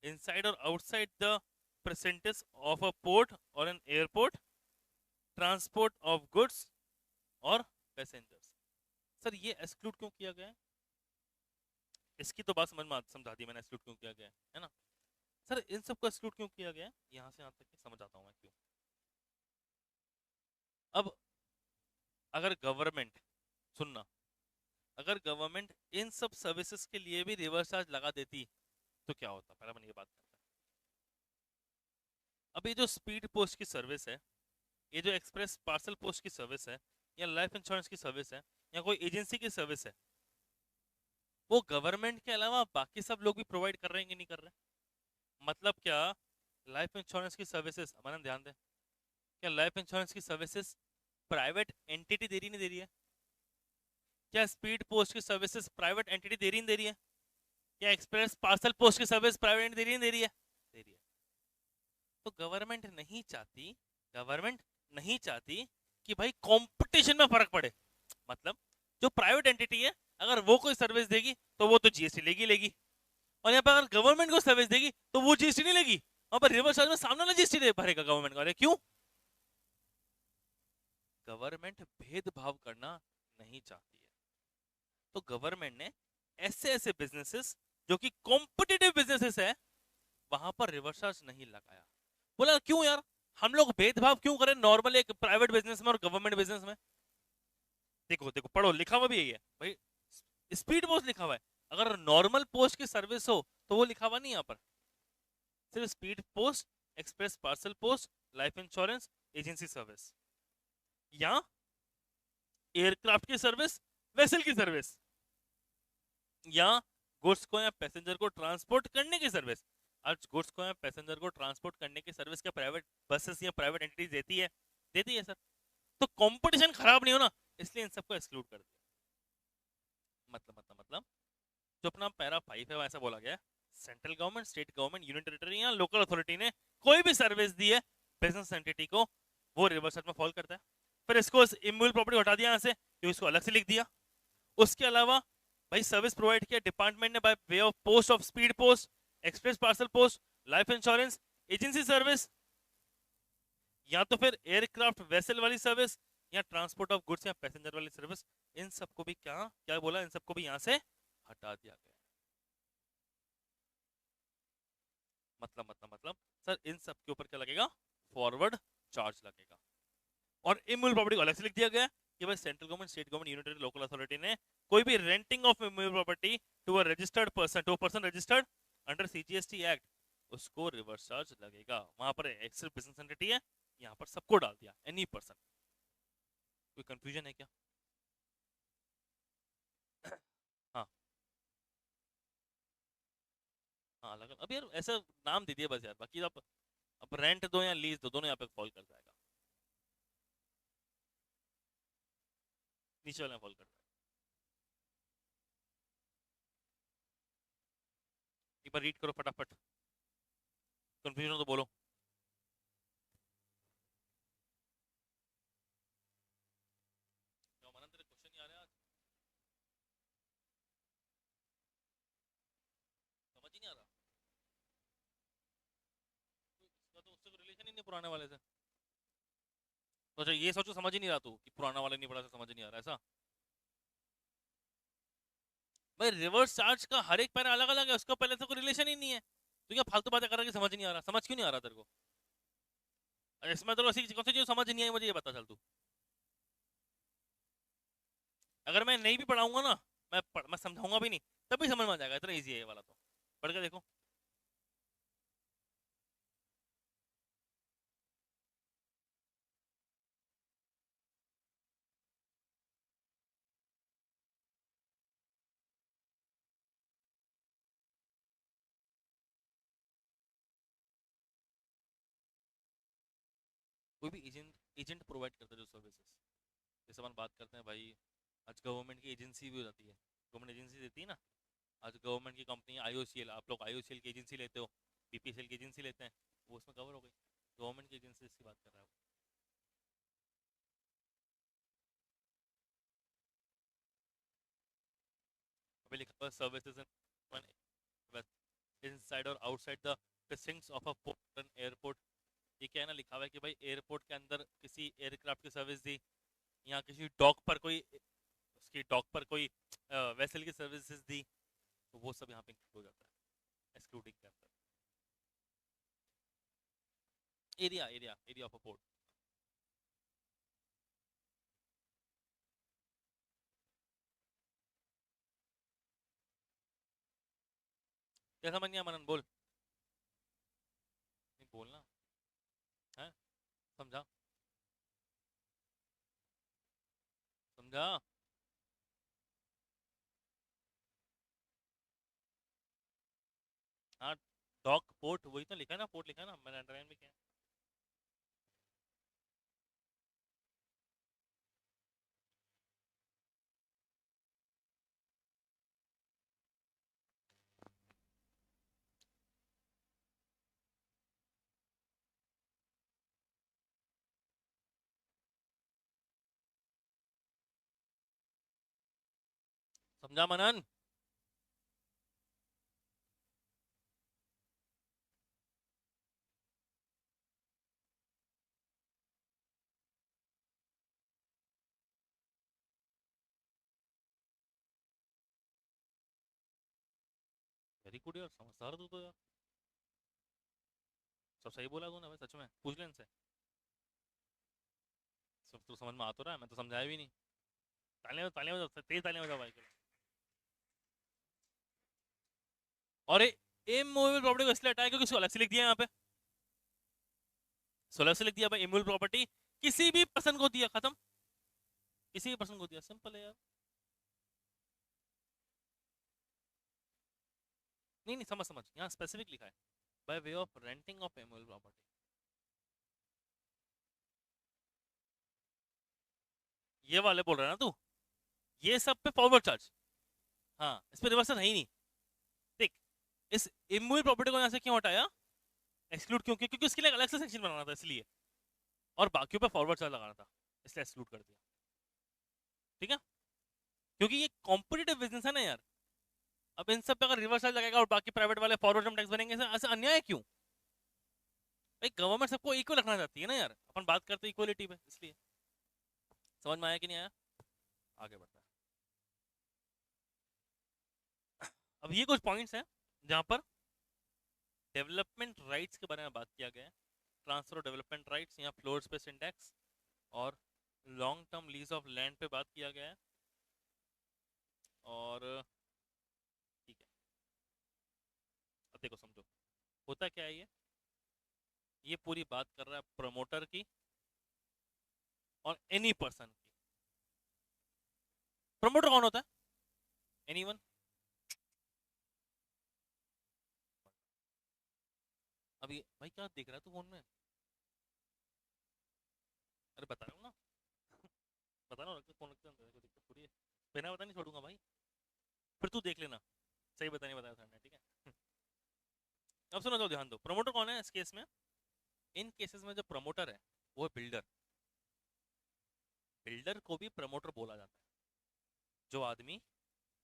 inside or outside the premises of a port or an airport. Transport of goods और passengers. Sir ये exclude क्यों किया गया है? इसकी तो बात समझा दी मैंने, एक्सक्लूड क्यों किया गया है ना. सर इन सबको एक्सक्लूड क्यों किया गया है, यहाँ से यहाँ तक समझ आता हूँ मैं क्यों. अब अगर गवर्नमेंट, सुनना, अगर गवर्नमेंट इन सब सर्विसेज के लिए भी रिवर्स चार्ज लगा देती तो क्या होता, पहले मैंने ये बात करता है. अब ये जो स्पीड पोस्ट की सर्विस है, ये जो एक्सप्रेस पार्सल पोस्ट की सर्विस है, या लाइफ इंश्योरेंस की सर्विस है, या कोई एजेंसी की सर्विस है, वो गवर्नमेंट के अलावा बाकी सब लोग भी प्रोवाइड कर रहे हैं कि नहीं कर रहे. मतलब क्या, लाइफ इंश्योरेंस की सर्विसेज, हमारा ध्यान दें, क्या लाइफ इंश्योरेंस की सर्विसेज प्राइवेट एंटिटी दे रही नहीं दे रही है? क्या स्पीड पोस्ट की सर्विसेज प्राइवेट एंटिटी दे रही नहीं दे रही है? क्या एक्सप्रेस पार्सल पोस्ट की सर्विस प्राइवेट एंटिटी दे रही नहीं दे रही है? दे रही है. तो गवर्नमेंट नहीं चाहती कि भाई कंपटीशन में फर्क पड़े. मतलब जो प्राइवेट एंटिटी है, अगर वो कोई सर्विस देगी तो वो तो जीएसटी लेगी, और यहाँ पर अगर गवर्नमेंट को सर्विस देगी तो वो जीएसटी नहीं लेगी. वहां पर रिवर्स चार्ज में सामने वाला जीएसटी भरेगा गवर्नमेंट का. अरे क्यों? गवर्नमेंट भेदभाव करना नहीं चाहती है. तो गवर्नमेंट ने ऐसे बिजनेसेस जो कि कॉम्पिटिटिव बिजनेसेस है, वहां पर रिवर्स चार्ज नहीं लगाया. बोला क्यों यार, हम लोग भेदभाव क्यों करें नॉर्मल एक प्राइवेट बिजनेस में और गवर्नमेंट बिजनेस में. देखो देखो, पढ़ो, लिखा हुआ भी यही है भाई, स्पीड पोस्ट लिखा हुआ है. अगर नॉर्मल पोस्ट की सर्विस हो तो वो लिखा हुआ नहीं यहाँ पर, सिर्फ speed post, express parcel post, life insurance, agency service, या एयरक्राफ्ट की सर्विस, वेसल की सर्विस, या गुड्स को या पैसेंजर को ट्रांसपोर्ट करने की सर्विस. आज गुड्स को या पैसेंजर को ट्रांसपोर्ट करने की सर्विस क्या प्राइवेट बसेस या प्राइवेट एंटिटीज देती है सर. तो कंपटीशन खराब नहीं हो ना, इसलिए इन सबको एक्सक्लूड कर दिया. मतलब जो अपना पैरा 5 है वैसा बोला गया, central government, state government, union territory या लोकल अथॉरिटी ने कोई भी सर्विस दी है बिजनेस एंटिटी को, वो रिवर्स चार्ज में फॉल करता है. फिर इसको इमूवेबल प्रॉपर्टी हटा दिया यहाँ से, तो इसको अलग से लिख दिया. उसके अलावा भाई सर्विस प्रोवाइड किया डिपार्टमेंट ने bye way of post of speed post, express parcel post, life insurance, agency service, या तो फिर एयरक्राफ्ट वेसल वाली सर्विस, या ट्रांसपोर्ट ऑफ गुड्स या पैसेंजर वाली सर्विस. इन सबको भी क्या क्या बोला, इन सबको भी यहाँ से हटा दिया गया. मतलब सर इन सब के ऊपर क्या लगेगा, फॉरवर्ड चार्ज लगेगा. और इमूवेबल प्रॉपर्टी को अलग से लिख दिया गया कि भाई central government, state government, union local authority ने कोई भी renting of immovable property to a registered person, to a person registered under CGST act, उसको रिवर्स चार्ज लगेगा. वहां पर सिर्फ बिजनेस एंटिटी है, यहाँ पर सबको डाल दिया, एनी पर्सन. कोई कंफ्यूजन है क्या? हाँ हाँ, अलग. अब यार ऐसा नाम दे दिया बस यार, बाकी आप अब रेंट दो या लीज दो, दोनों यहाँ पे फॉल कर जाएगा, नीचे वाले में फॉल करता है. एक बार रीड करो फटाफट, कंफ्यूजन हो तो बोलो. क्वेश्चन नहीं आ रहा, समझ ही नहीं आ रहा. इसका तो उससे रिलेशन ही नहीं पुराने वाले से. तो अच्छा ये सोचो समझ ही नहीं रहा तू कि पुराना वाला नहीं पढ़ा, समझ ही नहीं आ रहा ऐसा. भाई रिवर्स चार्ज का हर एक पैरा अलग अलग है, उसका पहले से कोई रिलेशन ही नहीं है. तो क्या फालतू बातें कर रहा है कि समझ नहीं आ रहा. समझ क्यों नहीं आ रहा तेरे को? अरे इसमें तो ऐसी कौन सी चीज समझ नहीं आई, मुझे ये बता चल तू. अगर मैं नहीं भी पढ़ाऊंगा ना, मैं समझाऊंगा भी नहीं, तब भी समझ में आ जाएगा. इतना ईजी है ये वाला, तो पढ़ के देखो. कोई भी एजेंट प्रोवाइड करता है जो सर्विसेज, जैसे अपन बात करते हैं भाई, आज गवर्नमेंट की एजेंसी भी हो जाती है, गवर्नमेंट एजेंसी देती है ना। आज गवर्नमेंट की कंपनी आईओसीएल, आप लोग आईओसीएल की एजेंसी लेते हो, बीपीसीएल की एजेंसी लेते हैं, वो उसमें कवर हो गई। गवर्नमेंट की एजेंसी की बात कर रहा है वो। अभी लिखा हुआ सर्विसेज इनसाइड और outside the precincts of a port and airport. ये क्या है ना, लिखा हुआ है कि भाई एयरपोर्ट के अंदर किसी एयरक्राफ्ट की सर्विस दी, या किसी डॉक पर कोई, उसकी डॉक पर कोई वेसल की सर्विसेज दी, तो वो सब यहाँ पे इंक्लूड हो जाता है एक्सक्लूडिंग के अंदर। Area area area of a port. क्या समझ नहीं आया मनन, बोल। नहीं बोलना है, समझा, समझा। हाँ, डॉक पोर्ट वही तो लिखा है ना, पोर्ट लिखा है ना, मैंने अंडरलाइन भी किया है। समझा मनन। वेरी गुड यार, समझदार तू तो यार। सब सही बोला तूने भाई, सच में पूछ ले इनसे। सब तो समझ में आ तो रहा है, मैं तो समझाया भी नहीं। तालियां बजाओ, तेज तालियां बजाओ भाई के लिए। और इमूवेबल प्रॉपर्टी को इसलिए हटाया क्योंकि इसको अलग से लिख दिया यहाँ पे, सोलह से लिख दिया भाई, इमूवेबल प्रॉपर्टी किसी भी पर्सन को दिया, खत्म। किसी भी पर्सन को दिया, सिंपल है यार। नहीं नहीं, समझ समझ, यहाँ स्पेसिफिक लिखा है, bye way of renting of immovable property. ये वाले बोल रहा है ना तू, ये सब पे फॉरवर्ड चार्ज। हाँ, इस पे रिवर्सल है ही नहीं। देख, इस इमूवेबल प्रॉपर्टी को यहाँ से क्यों हटाया, एक्सक्लूड क्यों किया? क्योंकि उसके लिए एक अलग से सेक्शन बनाना था इसलिए, और बाकियों पे फॉरवर्ड चार्ज लगाना था, इसलिए एक्सक्लूड कर दिया। ठीक है, क्योंकि ये कॉम्पिटिटिव बिजनेस है ना यार। अब इन सब पे अगर रिवर्स चार्ज लगेगा और बाकी प्राइवेट वाले फॉरवर्ड टैक्स बनेंगे, ऐसा अन्याय है क्यों भाई? गवर्नमेंट सबको इक्वल रखना चाहती है ना यार, अपन बात करते हैं इक्वलिटी पे, इसलिए। समझ में आया कि नहीं आया? आगे बढ़ता है। अब ये कुछ पॉइंट्स हैं जहां पर डेवलपमेंट राइट्स के बारे में बात किया गया है। ट्रांसफर ऑफ डेवलपमेंट राइट्स, यहाँ फ्लोर स्पेस इंडेक्स और long term lease of land पे बात किया गया है। और ठीक है, अब देखो समझो, होता क्या है ये पूरी बात कर रहा है प्रमोटर की और एनी पर्सन की। प्रमोटर कौन होता है? एनीवन। अभी भाई क्या देख रहा है तू फोन में? अरे बता रहा हूँ ना, बता रहा हूँ, फोन रखते हैं, कोई दिक्कत थोड़ी है। बिना बता नहीं छोड़ूंगा भाई, फिर तू देख लेना। सही बताने बताया सर ने, ठीक है। अब सुनो, तो ध्यान दो, प्रमोटर कौन है इस केस में। इन केसेस में जो प्रमोटर है वो है बिल्डर। बिल्डर को भी प्रमोटर बोला जाता है। जो आदमी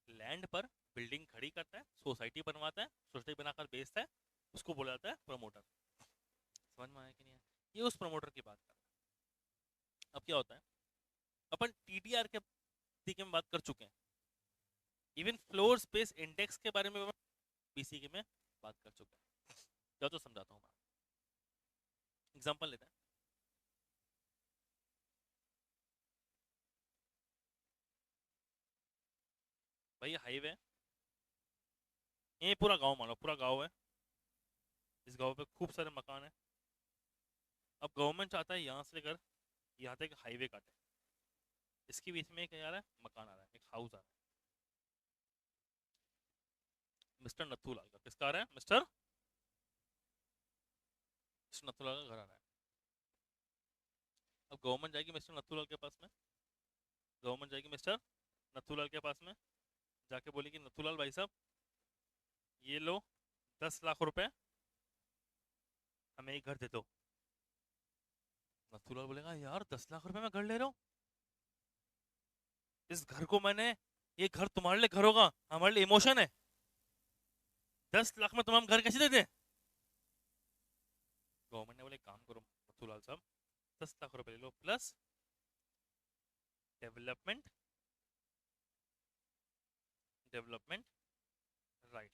लैंड पर बिल्डिंग खड़ी करता है, सोसाइटी बनवाता है, सोसाइटी बनाकर बेचता है, उसको बोला जाता है प्रमोटर। समझ में आया कि नहीं आया? ये उस प्रमोटर की बात कर रहा है। अब क्या होता है, अपन टीडीआर के के में बात कर चुके हैं, इवन फ्लोर स्पेस इंडेक्स के बारे में बीसी के में बात कर चुके हैं। क्या तो समझाता हूँ मैं, एग्जांपल लेते हैं। भाई ये हाईवे है, ये पूरा गांव मान लो, पूरा गांव है। इस गांव पे खूब सारे मकान है। अब गवर्नमेंट चाहता है यहाँ से लेकर यहाँ तक हाईवे काटे, इसके बीच में एक आ रहा है मकान, आ रहा है एक हाउस आ रहा है मिस्टर नथुलाल का। किसका आ रहा है? मिस्टर नथुलाल का घर आ रहा है। अब गवर्नमेंट जाएगी मिस्टर नथुलाल के पास में, गवर्नमेंट जाएगी मिस्टर नथुलाल के पास में, जाके बोली कि नथुलाल भाई साहब ये लो 10 लाख रुपए, हमें एक घर दे दो। नथुलाल बोलेगा यार 10 लाख रुपए में घर ले रहा हूँ, इस घर को मैंने, ये घर तुम्हारे लिए घर होगा, हमारे लिए इमोशन है, 10 लाख में तुम हम घर कैसे दे दें? गवर्नमेंट ने बोले काम करो नथुलाल साहब, 10 लाख रुपए ले लो प्लस डेवलपमेंट डेवलपमेंट राइट।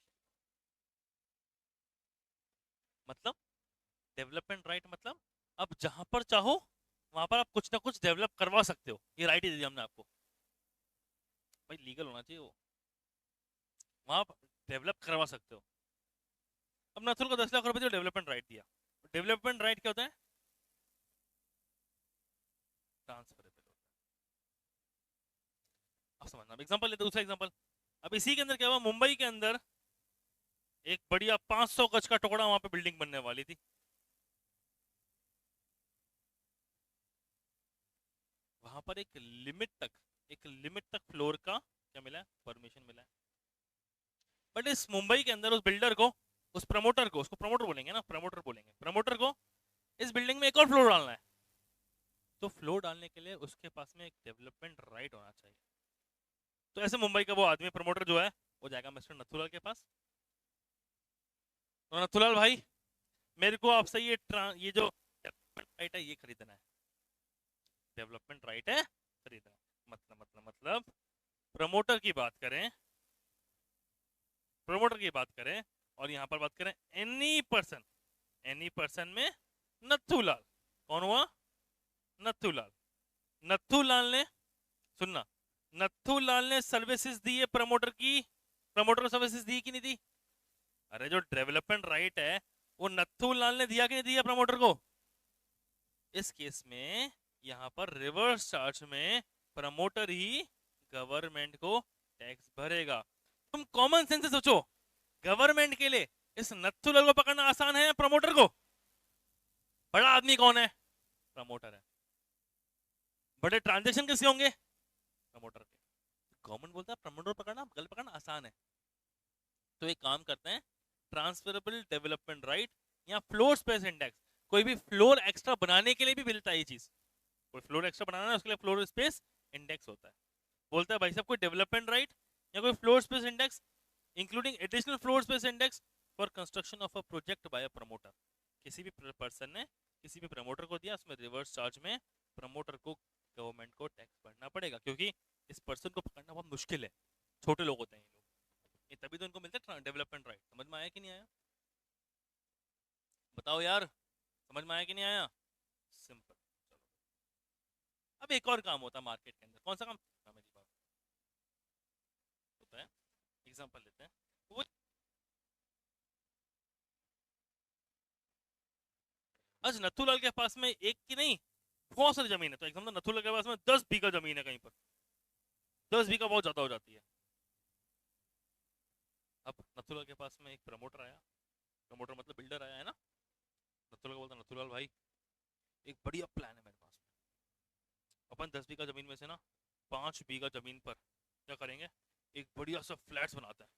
मतलब डेवलपमेंट राइट मतलब अब जहां पर चाहो वहां पर आप कुछ ना कुछ डेवलप करवा सकते हो, ये राइट ही दे दिया हमने आपको। भाई लीगल होना चाहिए वो, वहां आप डेवलप करवा सकते हो। अब नथुल को 10 लाख रुपए दिया, डेवलपमेंट राइट दिया। डेवलपमेंट राइट क्या होता है? ट्रांसफरेबल होता है। अब समझना, एग्जांपल लेते, दूसरा एग्जांपल। अब इसी के अंदर क्या हुआ, मुंबई के अंदर एक बढ़िया 500 गज का टुकड़ा वहां पे बिल्डिंग बनने वाली थी। वहां पर एक लिमिट तक फ्लोर का क्या मिला है, परमिशन मिला है। बट इस मुंबई के अंदर उस बिल्डर को, उस प्रमोटर को, उसको प्रमोटर बोलेंगे ना, प्रमोटर बोलेंगे, प्रमोटर को इस बिल्डिंग में एक और फ्लोर डालना है। तो फ्लोर डालने के लिए उसके पास में एक डेवलपमेंट राइट होना चाहिए। तो ऐसे मुंबई का वो आदमी प्रमोटर जो है वो जाएगा मिस्टर नथुलाल के पास, तो नथुलाल भाई मेरे को आपसे ये जो डेवलपमेंट राइट है ये खरीदना है, डेवलपमेंट राइट है खरीदना है। मतलब प्रमोटर की बात करें, प्रमोटर की बात करें और यहां पर बात करें एनी पर्सन में नथुलाल, कौन हुआ? नथुलाल। नथुलाल ने, सुनना, नथुलाल ने सर्विसेज दी है प्रमोटर की, प्रमोटर को सर्विसेज दी कि नहीं दी? अरे जो डेवलपमेंट राइट है वो नथुलाल ने दिया कि नहीं दिया प्रमोटर को? इस केस में यहां पर रिवर्स चार्ज में प्रमोटर ही गवर्नमेंट को टैक्स भरेगा। तुम कॉमन सेंस से सोचो, गवर्नमेंट के लिए इस नथुलाल को पकड़ना आसान है या प्रमोटर को? बड़ा आदमी कौन है? प्रमोटर है। बड़े ट्रांजेक्शन किसके होंगे? प्रमोटर के। गवर्नमेंट बोलता है प्रमोटर पकड़ना, गल पकड़ना आसान है, तो एक काम करते हैं, ट्रांसफरेबल डेवलपमेंट राइट या फ्लोर स्पेस इंडेक्स, कोई भी फ्लोर एक्स्ट्रा बनाने के लिए भी मिलता है ये चीज। कोई फ्लोर एक्स्ट्रा बनाना है उसके लिए फ्लोर स्पेस इंडेक्स होता है। बोलता है भाई साहब कोई डेवलपमेंट राइट या कोई floor space index including additional floor space index for construction of a project by a promoter. किसी भी पर्सन ने किसी भी प्रमोटर को दिया, उसमें रिवर्स चार्ज में प्रमोटर को गवर्नमेंट को टैक्स भरना पड़ेगा, क्योंकि इस पर्सन को पकड़ना बहुत मुश्किल है, छोटे लोग होते हैं ये लोग, ये तभी तो इनको मिलता है डेवलपमेंट राइट। समझ में आया कि नहीं आया? बताओ यार, समझ में आया कि नहीं आया? सिंपल। चलो अब एक और काम होता है मार्केट के अंदर, कौन सा काम? मेरी बात होता है, एग्जांपल लेते हैं। वो आज नथुलाल के पास में एक की नहीं बहुत सारी जमीन है, तो एग्जाम्पल नथुलाल के पास में 10 बीघा जमीन है कहीं पर, 10 बीघा बहुत ज्यादा हो जाती है। अब नथुलाल के पास में एक प्रमोटर आया, प्रमोटर मतलब बिल्डर आया है ना, नथुलाल को बोलता नथुलाल भाई एक बढ़िया प्लान है मेरे पास में, अपन 10 बीघा जमीन में से ना 5 बीघा जमीन पर क्या करेंगे, एक बढ़िया सा फ्लैट्स बनाते हैं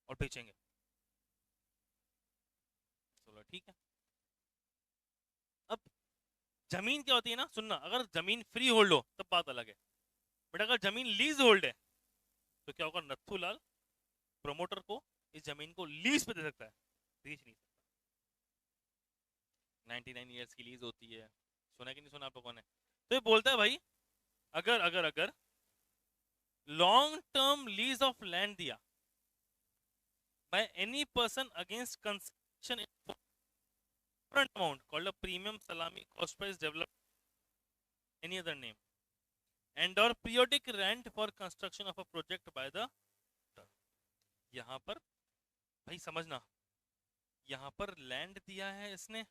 और बेचेंगे। चलो ठीक है। अब जमीन क्या होती है ना, सुनना, अगर जमीन फ्री होल्ड हो तब बात अलग है, बट अगर जमीन लीज होल्ड है तो क्या होगा, नथुलाल प्रमोटर को इस जमीन को लीज पे दे सकता है, बेच नहीं सकता। 99 ईयर्स की लीज होती है, सुना कि नहीं सुना आप लोगों ने? तो ये बोलता है भाई अगर अगर अगर long term lease of land दिया by any person against concession in different amount called a premium salami cost price develop any other name and or periodic rent for construction of a project by the यहाँ पर भाई समझना, यहाँ पर land दिया है इसने,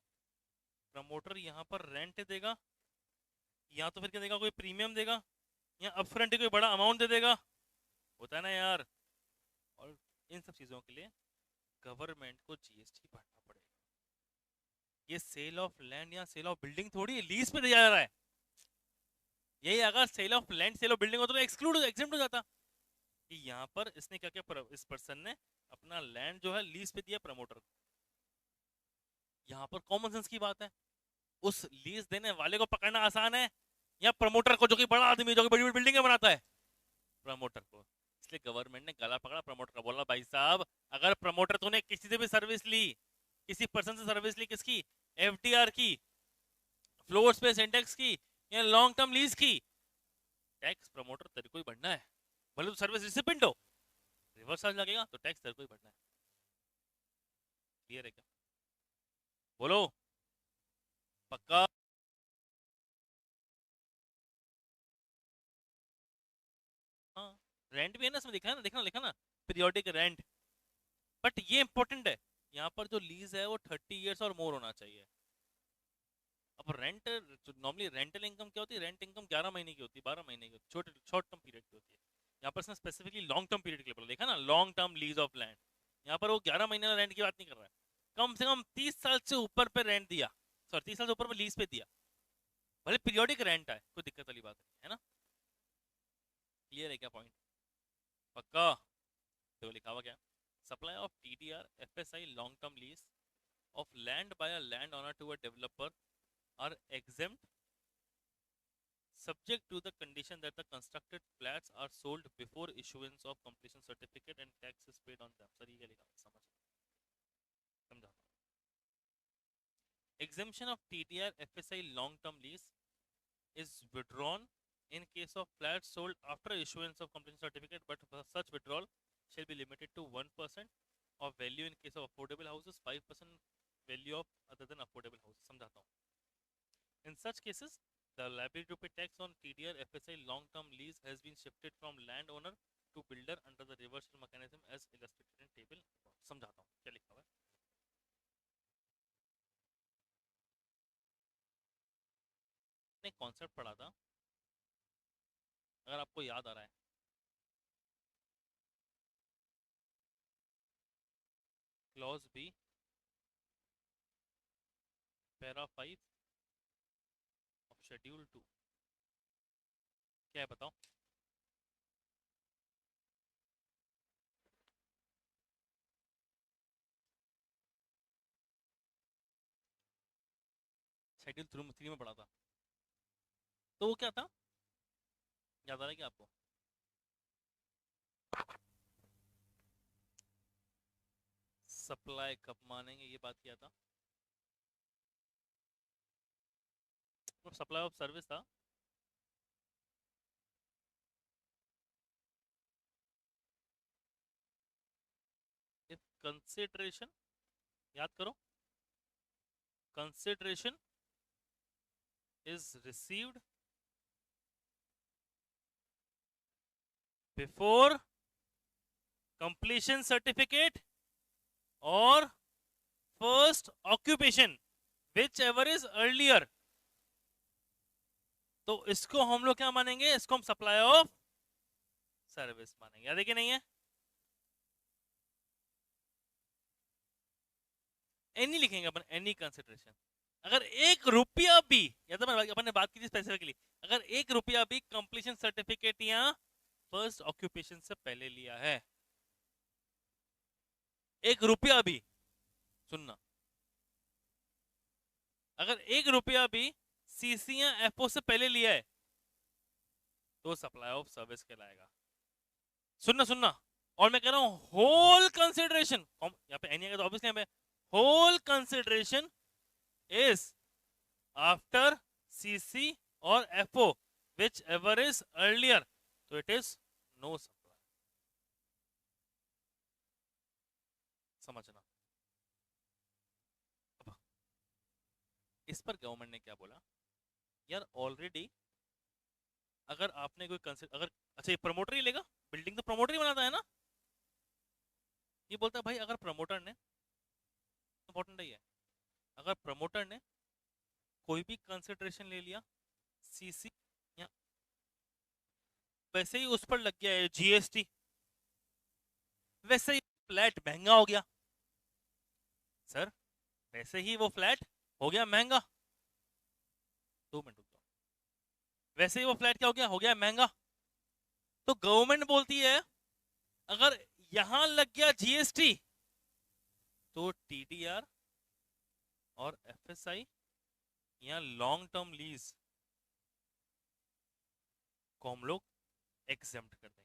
प्रमोटर यहाँ पर रेंट देगा, या तो फिर क्या देगा, कोई प्रीमियम देगा, या अपफ्रंट कोई बड़ा अमाउंट दे देगा, होता है ना यार। और इन सब चीजों के लिए गवर्नमेंट को जीएसटी भरना पड़ेगा। ये सेल ऑफ लैंड या सेल ऑफ बिल्डिंग थोड़ी लीज पे दिया जा रहा है, यही अगर sale of land sale of building होता तो एक्सक्लूड एग्जेम्प्ट हो जाता। कि यहाँ पर इसने क्या किया, इस पर्सन ने अपना लैंड जो है लीज पे दिया प्रमोटर को। यहाँ पर कॉमन सेंस की बात है, उस लीज देने वाले को पकड़ना आसान है या प्रमोटर को, जो कि बड़ा आदमी, जो कि बड़ी बड़ी बिल्डिंगें बनाता है? प्रमोटर को। इसलिए गवर्नमेंट ने गला पकड़ा प्रमोटर का, बोला भाई साहब अगर प्रमोटर तूने किसी से भी सर्विस ली, किसी पर्सन से सर्विस ली, किसकी, एफडीआर की, फ्लोर स्पेस इंडेक्स की, या लॉन्ग टर्म लीज की, टैक्स प्रमोटर तेरे को ही भरना है। भले तो सर्विस रिसिपेंट हो, रिवर्स चार्ज लगेगा तो टैक्स तेरे को ही भरना है। क्लियर है क्या? बोलो पक्का? हाँ, रेंट भी है ना इसमें, दिखा है ना, देखना लिखा ना, पीरियोडिक रेंट। बट ये इंपॉर्टेंट है, यहाँ पर जो लीज है वो 30 years और मोर होना चाहिए। अब रेंट, नॉर्मली रेंटल इनकम क्या होती है, रेंट इनकम 11 महीने की होती है, 12 महीने की होती है, छोटे शॉर्ट टर्म पीरियड की होती है। यहाँ पर इसने स्पेसिफिकली लॉन्ग टर्म पीरियड के लिए बोला, देखा ना, long term lease of land. यहाँ पर वो 11 महीने रेंट की बात नहीं कर रहा है, कम से कम 30 साल से ऊपर पे रेंट दिया, सॉरी 30 साल से ऊपर पे लीज पे दिया, भले पीरियोडिक रेंट है, कोई दिक्कत वाली बात नहीं है ना। क्लियर है क्या पॉइंट? पक्का? तो लिखा हुआ क्या, supply of TDR FSI long term lease of land by a landowner to a developer are exempt subject to the condition that the constructed flats are sold before issuance of completion certificate and tax is paid on them. Sir ये क्या लिखा, समझा? Exemption of TDR FSI long term lease is withdrawn in case of flats sold after issuance of completion certificate, but such withdrawal shall be limited to 1% of value in case of affordable houses, 5% value of other than affordable houses. समझाता हूँ। In such cases, the liability to pay tax on TDR FSI long-term lease has been shifted from landowner to builder under the reversal mechanism as illustrated in table. समझाता हूँ क्या लिखा हुआ है। ने concept पढ़ा था, अगर आपको याद आ रहा है, clause B para 5 of schedule 2, क्या है बताओ? शेड्यूल 3 में पढ़ा था, तो वो क्या था, याद आ रहा है क्या आपको? सप्लाई कब मानेंगे ये बात किया था, सप्लाई ऑफ सर्विस था। इफ कंसिडरेशन, याद करो, consideration is received before completion certificate or first occupation, whichever is earlier, तो इसको हम लोग क्या मानेंगे, इसको हम सप्लाई ऑफ सर्विस मानेंगे। याद है कि नहीं है? एनी लिखेंगे अपन, एनी कंसिडरेशन। अगर 1 रुपया भी, या तो अपन ने बात की थी स्पेसिफिकली, अगर 1 रुपया भी कंप्लीशन सर्टिफिकेट या फर्स्ट ऑक्यूपेशन से पहले लिया है, 1 रुपया भी, सुनना, अगर 1 रुपया भी सीसी या एफओ से पहले लिया है तो सप्लाई ऑफ सर्विस कहलाएगा। सुनना सुनना, और मैं कह रहा हूं होल कंसिडरेशन, यहाँ पे एनी, तो ऑब्वियसली यहाँ पे whole consideration is after CC or FO, whichever is earlier, so it is no supply। समझना। अब इस पर गवर्नमेंट ने क्या बोला, यार ऑलरेडी अगर आपने कोई कंसिडर, अगर अच्छा ये प्रमोटर ही लेगा, बिल्डिंग तो प्रमोटर ही बनाता है ना, ये बोलता है भाई अगर प्रमोटर ने, इंपॉर्टेंट है, अगर प्रमोटर ने कोई भी कंसिडरेशन ले लिया, सीसी या वैसे ही उस पर लग गया है जीएसटी, वैसे ही फ्लैट महंगा हो गया, सर वैसे ही वो फ्लैट हो गया महंगा, 2 मिनट रुक जाओ, वैसे ही वो फ्लैट क्या हो गया महंगा, तो गवर्नमेंट बोलती है अगर यहां लग गया जीएसटी तो टीडीआर और एफएसआई या लॉन्ग टर्म लीज को हम लोग एग्जेम्प्ट कर देंगे।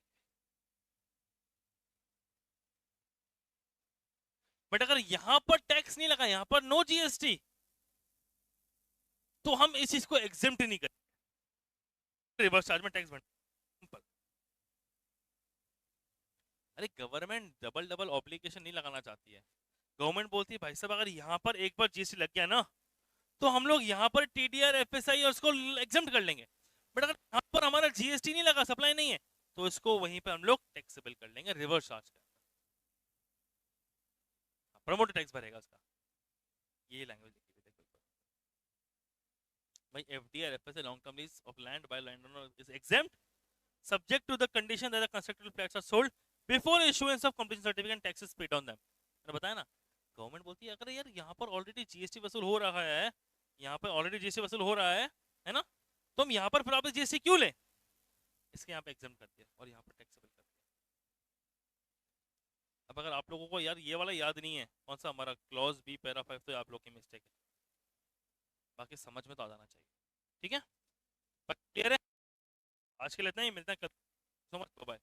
बट अगर यहां पर टैक्स नहीं लगा, यहां पर नो जीएसटी, तो हम इस चीज को एग्जेम्प्ट नहीं करेंगे, रिवर्स चार्ज में टैक्स बन। सिंपल। अरे गवर्नमेंट डबल डबल ऑब्लिगेशन नहीं लगाना चाहती है। गवर्नमेंट बोलती है भाई साहब अगर यहाँ पर एक बार जीएसटी लग गया ना, तो हम लोग यहाँ पर टीडीआर एफएसआई और उसको एग्जेम्प्ट कर लेंगे। बट अगर यहाँ पर हमारा जीएसटी नहीं लगा, सप्लाई नहीं है, तो इसको वहीं पे हम लोग टैक्सेबल कर लेंगे रिवर्स चार्ज का। प्रमोटर टैक्स भरेगा उसका। ये लैंग्वेज लिखी थी देखो भाई, FDR FSI long term lease of land by landowner is exempt subject to the condition that the constructed flats are sold before issuance of completion certificate and taxes paid on them। मैंने बताया ना, government बोलती है अगर यार यहाँ पर already GST वसूल हो रहा है, यहाँ पर ऑलरेडी जीएसटी वसूल हो रहा है ना, तो हम यहाँ पर फिर वापस जीएसटी क्यों लें, इसके यहाँ पे एग्जाम कर दिया और यहाँ पर टैक्सेबल कर दिया। अब अगर आप लोगों को यार ये वाला याद नहीं है कौन सा हमारा क्लॉज बी पैरा 5, तो आप लोग की मिस्टेक है, बाकी समझ में तो आ जाना चाहिए। ठीक है, क्लियर है? आज के लिए इतना ही, मिलते हैं कल। So much, bye.